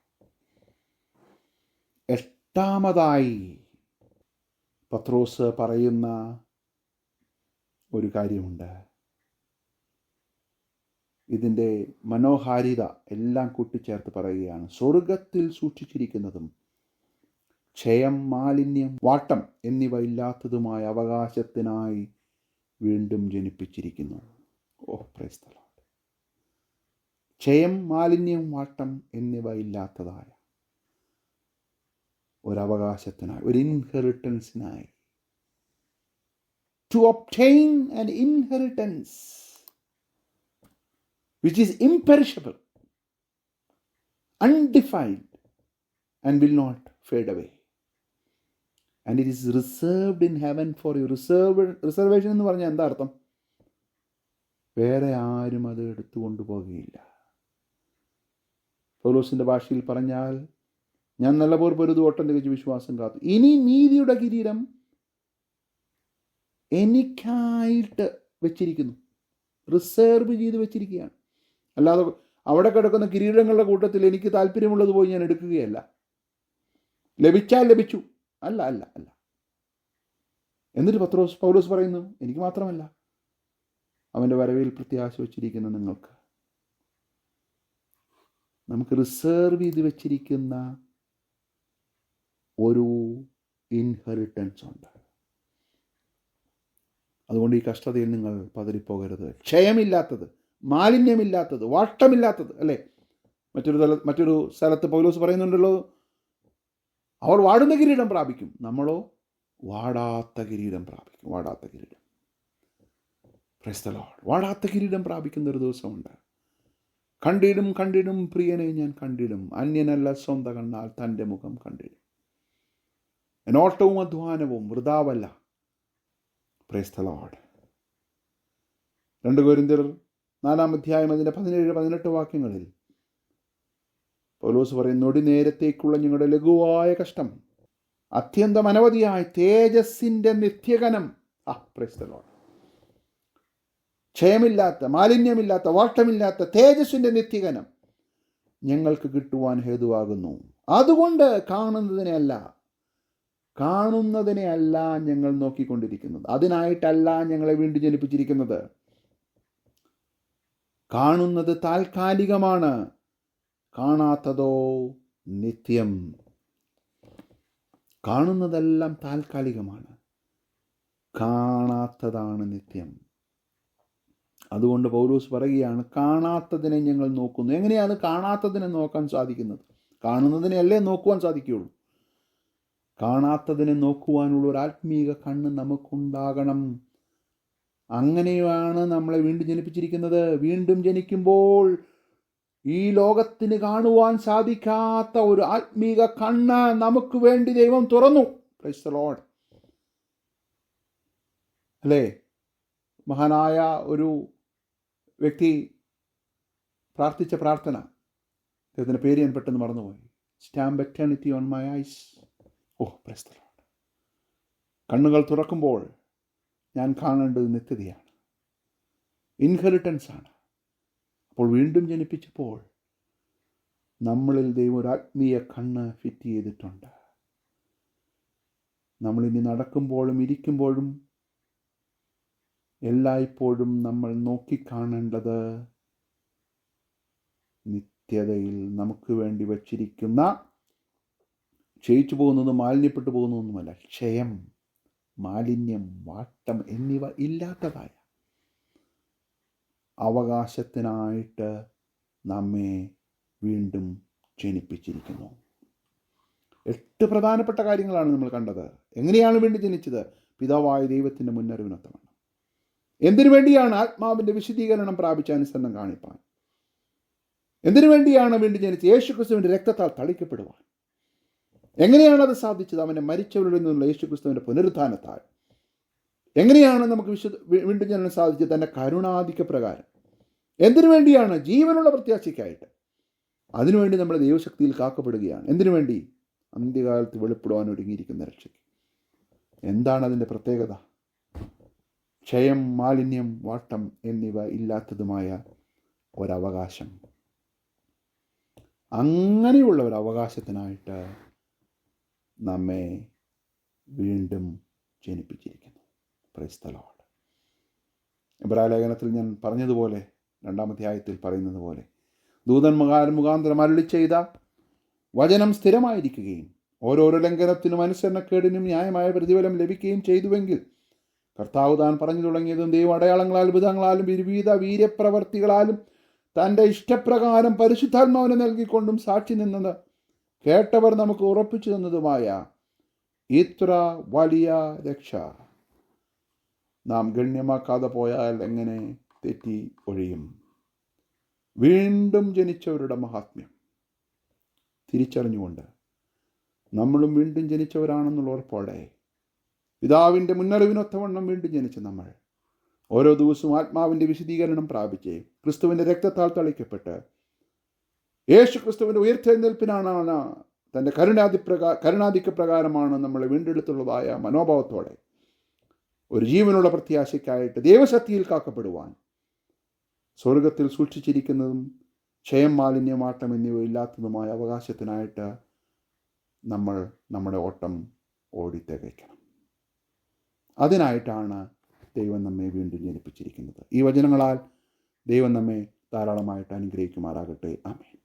8-ാമതായി പത്രോസ് പറയുന്ന ഒരു കാര്യമുണ്ട്. ഇതിൻ്റെ മനോഹാരിത എല്ലാം കൂട്ടിച്ചേർത്ത് പറയുകയാണ്. സ്വർഗത്തിൽ സൂക്ഷിച്ചിരിക്കുന്നതും ക്ഷയം, മാലിന്യം, വാട്ടം എന്നിവ ഇല്ലാത്തതുമായ അവകാശത്തിനായി വീണ്ടും ജനിപ്പിച്ചിരിക്കുന്നു. Praise the Lord. ക്ഷയം, മാലിന്യം, വാട്ടം എന്നിവ ഇല്ലാത്തതായ ഒരവകാശത്തിനായി, ഒരു ഇൻഹെറിറ്റൻസിനായി. To obtain an inheritance which is imperishable, undefiled, and will not fade away. And it is reserved in heaven for you. Reservation എന്ന് പറഞ്ഞാൽ എന്താ അർത്ഥം? വേറെ ആരും അത് എടുത്തുകൊണ്ടു പോകുകയില്ല. പൗലോസിൻ്റെ ഭാഷയിൽ പറഞ്ഞാൽ, ഞാൻ നല്ലപോലെ പൊരുതു, ഓട്ടം തികച്ച് വിശ്വാസം കാത്തു, ഇനി നീതിയുടെ കിരീടം എനിക്കായിട്ട് വെച്ചിരിക്കുന്നു. റിസർവ് ചെയ്ത് വെച്ചിരിക്കുകയാണ്. അല്ലാതെ അവിടെ കിടക്കുന്ന കിരീടങ്ങളുടെ കൂട്ടത്തിൽ എനിക്ക് താല്പര്യമുള്ളത് പോയി ഞാൻ എടുക്കുകയല്ല. ലഭിച്ചാൽ ലഭിച്ചു, അല്ല അല്ല അല്ല. എന്നിട്ട് പൗലോസ് പറയുന്നു, എനിക്ക് മാത്രമല്ല, അവൻ്റെ വരവിൽ പ്രത്യാശ വച്ചിരിക്കുന്ന നിങ്ങൾക്ക്. നമുക്ക് റിസർവ് ചെയ്ത് വെച്ചിരിക്കുന്ന ഒരു ഇൻഹെറിറ്റൻസ് ഉണ്ട്. അതുകൊണ്ട് ഈ കഷ്ടതയിൽ നിങ്ങൾ പതറിപ്പോകരുത്. ക്ഷയമില്ലാത്തത്, മാലിന്യമില്ലാത്തത്, വാട്ടമില്ലാത്തത്, അല്ലേ? മറ്റൊരു സ്ഥലത്ത് പൗലോസ് പറയുന്നുണ്ടല്ലോ, അവർ വാടുന്ന കിരീടം പ്രാപിക്കും, നമ്മളോ വാടാത്ത കിരീടം പ്രാപിക്കും. വാടാത്ത കിരീടം. Price the Lord. വാടാത്ത കിരീടം പ്രാപിക്കുന്ന ഒരു ദിവസമുണ്ട്. കണ്ടിടും പ്രിയനെ ഞാൻ കണ്ടിടും, അന്യനല്ല സ്വന്തം കണ്ണാൽ തൻ്റെ മുഖം കണ്ടിടും. എന്നോട്ടവും അധ്വാനവും വൃഥാവല്ല. Praise the Lord. 2 കൊരിന്ത്യർ 4-ാം അധ്യായം അതിൻ്റെ 17-18 വാക്യങ്ങളിൽ പൗലോസ് പറയും, നൊടി നേരത്തേക്കുള്ള ഞങ്ങളുടെ ലഘുവായ കഷ്ടം അത്യന്തം അനവധിയായ തേജസ്സിൻ്റെ നിത്യകനം. Praise the Lord. ക്ഷയമില്ലാത്ത, മാലിന്യമില്ലാത്ത, വാട്ടമില്ലാത്ത തേജസ്സിൻ്റെ നിത്യകനം ഞങ്ങൾക്ക് കിട്ടുവാൻ ഹേതുവാകുന്നു. അതുകൊണ്ട് കാണുന്നതിനെ അല്ല ഞങ്ങൾ നോക്കിക്കൊണ്ടിരിക്കുന്നത്. അതിനായിട്ടല്ല ഞങ്ങളെ വീണ്ടും ജനിപ്പിച്ചിരിക്കുന്നത്. കാണുന്നത് താൽക്കാലികമാണ്, കാണാത്തതോ നിത്യം. കാണുന്നതെല്ലാം താൽക്കാലികമാണ്, കാണാത്തതാണ് നിത്യം. അതുകൊണ്ട് പൗലോസ് പറയുകയാണ്, കാണാത്തതിനെ ഞങ്ങൾ നോക്കുന്നു. എങ്ങനെയാണ് കാണാത്തതിനെ നോക്കാൻ സാധിക്കുന്നത്? കാണുന്നതിനെയല്ലേ നോക്കുവാൻ സാധിക്കുകയുള്ളൂ. കാണാത്തതിനെ നോക്കുവാനുള്ള ഒരു ആത്മീക കണ്ണ് നമുക്കുണ്ടാകണം. അങ്ങനെയാണ് നമ്മളെ വീണ്ടും ജനിപ്പിച്ചിരിക്കുന്നത്. വീണ്ടും ജനിക്കുമ്പോൾ ഈ ലോകത്തിന് കാണുവാൻ സാധിക്കാത്ത ഒരു ആത്മീക കണ്ണ് നമുക്ക് വേണ്ടി ദൈവം തുറന്നു. Price the Lord. അല്ലേ? മഹാനായ ഒരു വ്യക്തി പ്രാർത്ഥിച്ച പ്രാർത്ഥന, അദ്ദേഹത്തിൻ്റെ പേര് ഞാൻ പെട്ടെന്ന് മറന്നുപോയി. Stamp eternity on my eyes. Price the Lord. കണ്ണുകൾ തുറക്കുമ്പോൾ ഞാൻ കാണേണ്ടത് നിത്യതയാണ്, ഇൻഹെറിറ്റൻസ് ആണ്. അപ്പോൾ വീണ്ടും ജനിപ്പിച്ചപ്പോൾ നമ്മളിൽ ദൈവം ഒരു ആത്മീയ കണ്ണ് ഫിറ്റ് ചെയ്തിട്ടുണ്ട്. നമ്മളിനി നടക്കുമ്പോഴും ഇരിക്കുമ്പോഴും എല്ലായ്പ്പോഴും നമ്മൾ നോക്കിക്കാണേണ്ടത് നിത്യതയിൽ നമുക്ക് വേണ്ടി വച്ചിരിക്കുന്ന ക്ഷയിച്ചു പോകുന്നതും മാലിന്യപ്പെട്ടു പോകുന്നതൊന്നുമല്ല, ക്ഷയം, മാലിന്യം, വാട്ടം എന്നിവ ഇല്ലാത്തതായ അവകാശത്തിനായിട്ട് നമ്മെ വീണ്ടും ജനിപ്പിച്ചിരിക്കുന്നു. 8 പ്രധാനപ്പെട്ട കാര്യങ്ങളാണ് നമ്മൾ കണ്ടത്. എങ്ങനെയാണ് വീണ്ടും ജനിച്ചത്? പിതാവായ ദൈവത്തിൻ്റെ മുന്നറിവിനൊത്തവണ്ണം. എന്തിനു വേണ്ടിയാണ്? ആത്മാവിൻ്റെ വിശദീകരണം പ്രാപിച്ച അനുസരണം കാണിപ്പാൻ. എന്തിനു വേണ്ടിയാണ് വീണ്ടും ജനിച്ചത്? യേശുക്രിസ്തുവിൻ്റെ രക്തത്താൽ തളിക്കപ്പെടുവാൻ. എങ്ങനെയാണ് അത് സാധിച്ചത്? അവൻ്റെ മരിച്ചവരിൽ നിന്നുള്ള യേശുക്രിസ്തുവിൻ്റെ പുനരുത്ഥാനത്താൽ. എങ്ങനെയാണ് നമുക്ക് വീണ്ടും ജനനം സാധിച്ചത്? തൻ്റെ കരുണാധിക്യ പ്രകാരം. എന്തിനു വേണ്ടിയാണ്? ജീവനുള്ള പ്രത്യാശയ്ക്കായിട്ട്. അതിനുവേണ്ടി നമ്മൾ ദൈവശക്തിയിൽ കാക്കപ്പെടുകയാണ്. എന്തിനു വേണ്ടി? അന്ത്യകാലത്ത് വെളിപ്പെടുവാൻ ഒരുങ്ങിയിരിക്കുന്ന രക്ഷയ്ക്ക്. എന്താണ് അതിൻ്റെ പ്രത്യേകത? ക്ഷയം, മാലിന്യം, വാട്ടം എന്നിവ ഇല്ലാത്തതുമായ ഒരവകാശം. അങ്ങനെയുള്ള ഒരു അവകാശത്തിനായിട്ട് നമ്മെ വീണ്ടും ജനിപ്പിച്ചിരിക്കുന്നു. Praise the Lord. എബ്രായ ലേഖനത്തിൽ ഞാൻ പറഞ്ഞതുപോലെ, 2-ാം അധ്യായത്തിൽ പറയുന്നത് പോലെ, ദൂതന്മാർ മുഖാന്തരം അരുളി ചെയ്ത വചനം സ്ഥിരമായിരിക്കുകയും ഓരോരോ ലംഘനത്തിനും അനുസരണക്കേടിനും ന്യായമായ പ്രതിഫലം ലഭിക്കുകയും ചെയ്തുവെങ്കിൽ കർത്താവ് താൻ പറഞ്ഞു തുടങ്ങിയതും ദൈവ അടയാളങ്ങളാലും അത്ഭുതങ്ങളാലും വിവിധ വീര്യപ്രവർത്തികളാലും തൻ്റെ ഇഷ്ടപ്രകാരം പരിശുദ്ധാത്മാവിനെ നൽകിക്കൊണ്ടും സാക്ഷി നിന്നത് കേട്ടവർ നമുക്ക് ഉറപ്പിച്ചു തന്നതുമായ ഇത്ര വലിയ രക്ഷ നാം ഗണ്യമാക്കാതെ പോയാൽ എങ്ങനെ തെറ്റി ഒഴിയും? വീണ്ടും ജനിച്ചവരുടെ മഹാത്മ്യം തിരിച്ചറിഞ്ഞുകൊണ്ട് നമ്മളും വീണ്ടും ജനിച്ചവരാണെന്നുള്ള ഉറപ്പോടെ പിതാവിൻ്റെ മുന്നറിവിനൊത്തവണ്ണം വീണ്ടും ജനിച്ച നമ്മൾ ഓരോ ദിവസവും ആത്മാവിൻ്റെ വിശദീകരണം പ്രാപിച്ച് ക്രിസ്തുവിൻ്റെ രക്തത്താൽ തളിക്കപ്പെട്ട് യേശു ക്രിസ്തുവിൻ്റെ ഉയർത്തെഴുന്നേൽപ്പിനാണ് തൻ്റെ കരുണാധിക്യ പ്രകാരമാണ് നമ്മളെ വീണ്ടെടുത്തുള്ളതായ മനോഭാവത്തോടെ ഒരു ജീവനുള്ള പ്രത്യാശയ്ക്കായിട്ട് ദൈവശക്തിയിൽ കാക്കപ്പെടുവാൻ സ്വർഗത്തിൽ സൂക്ഷിച്ചിരിക്കുന്നതും ക്ഷയം, മാലിന്യം, വാട്ടം എന്നിവ ഇല്ലാത്തതുമായ അവകാശത്തിനായിട്ട് നമ്മൾ നമ്മുടെ ഓട്ടം ഓടിത്തികയ്ക്കണം. അതിനായിട്ടാണ് ദൈവം നമ്മെ വീണ്ടും ജനിപ്പിച്ചിരിക്കുന്നത്. ഈ വചനങ്ങളാൽ ദൈവം നമ്മെ ധാരാളമായിട്ട് അനുഗ്രഹിക്കുമാറാകട്ടെ. ആമേൻ.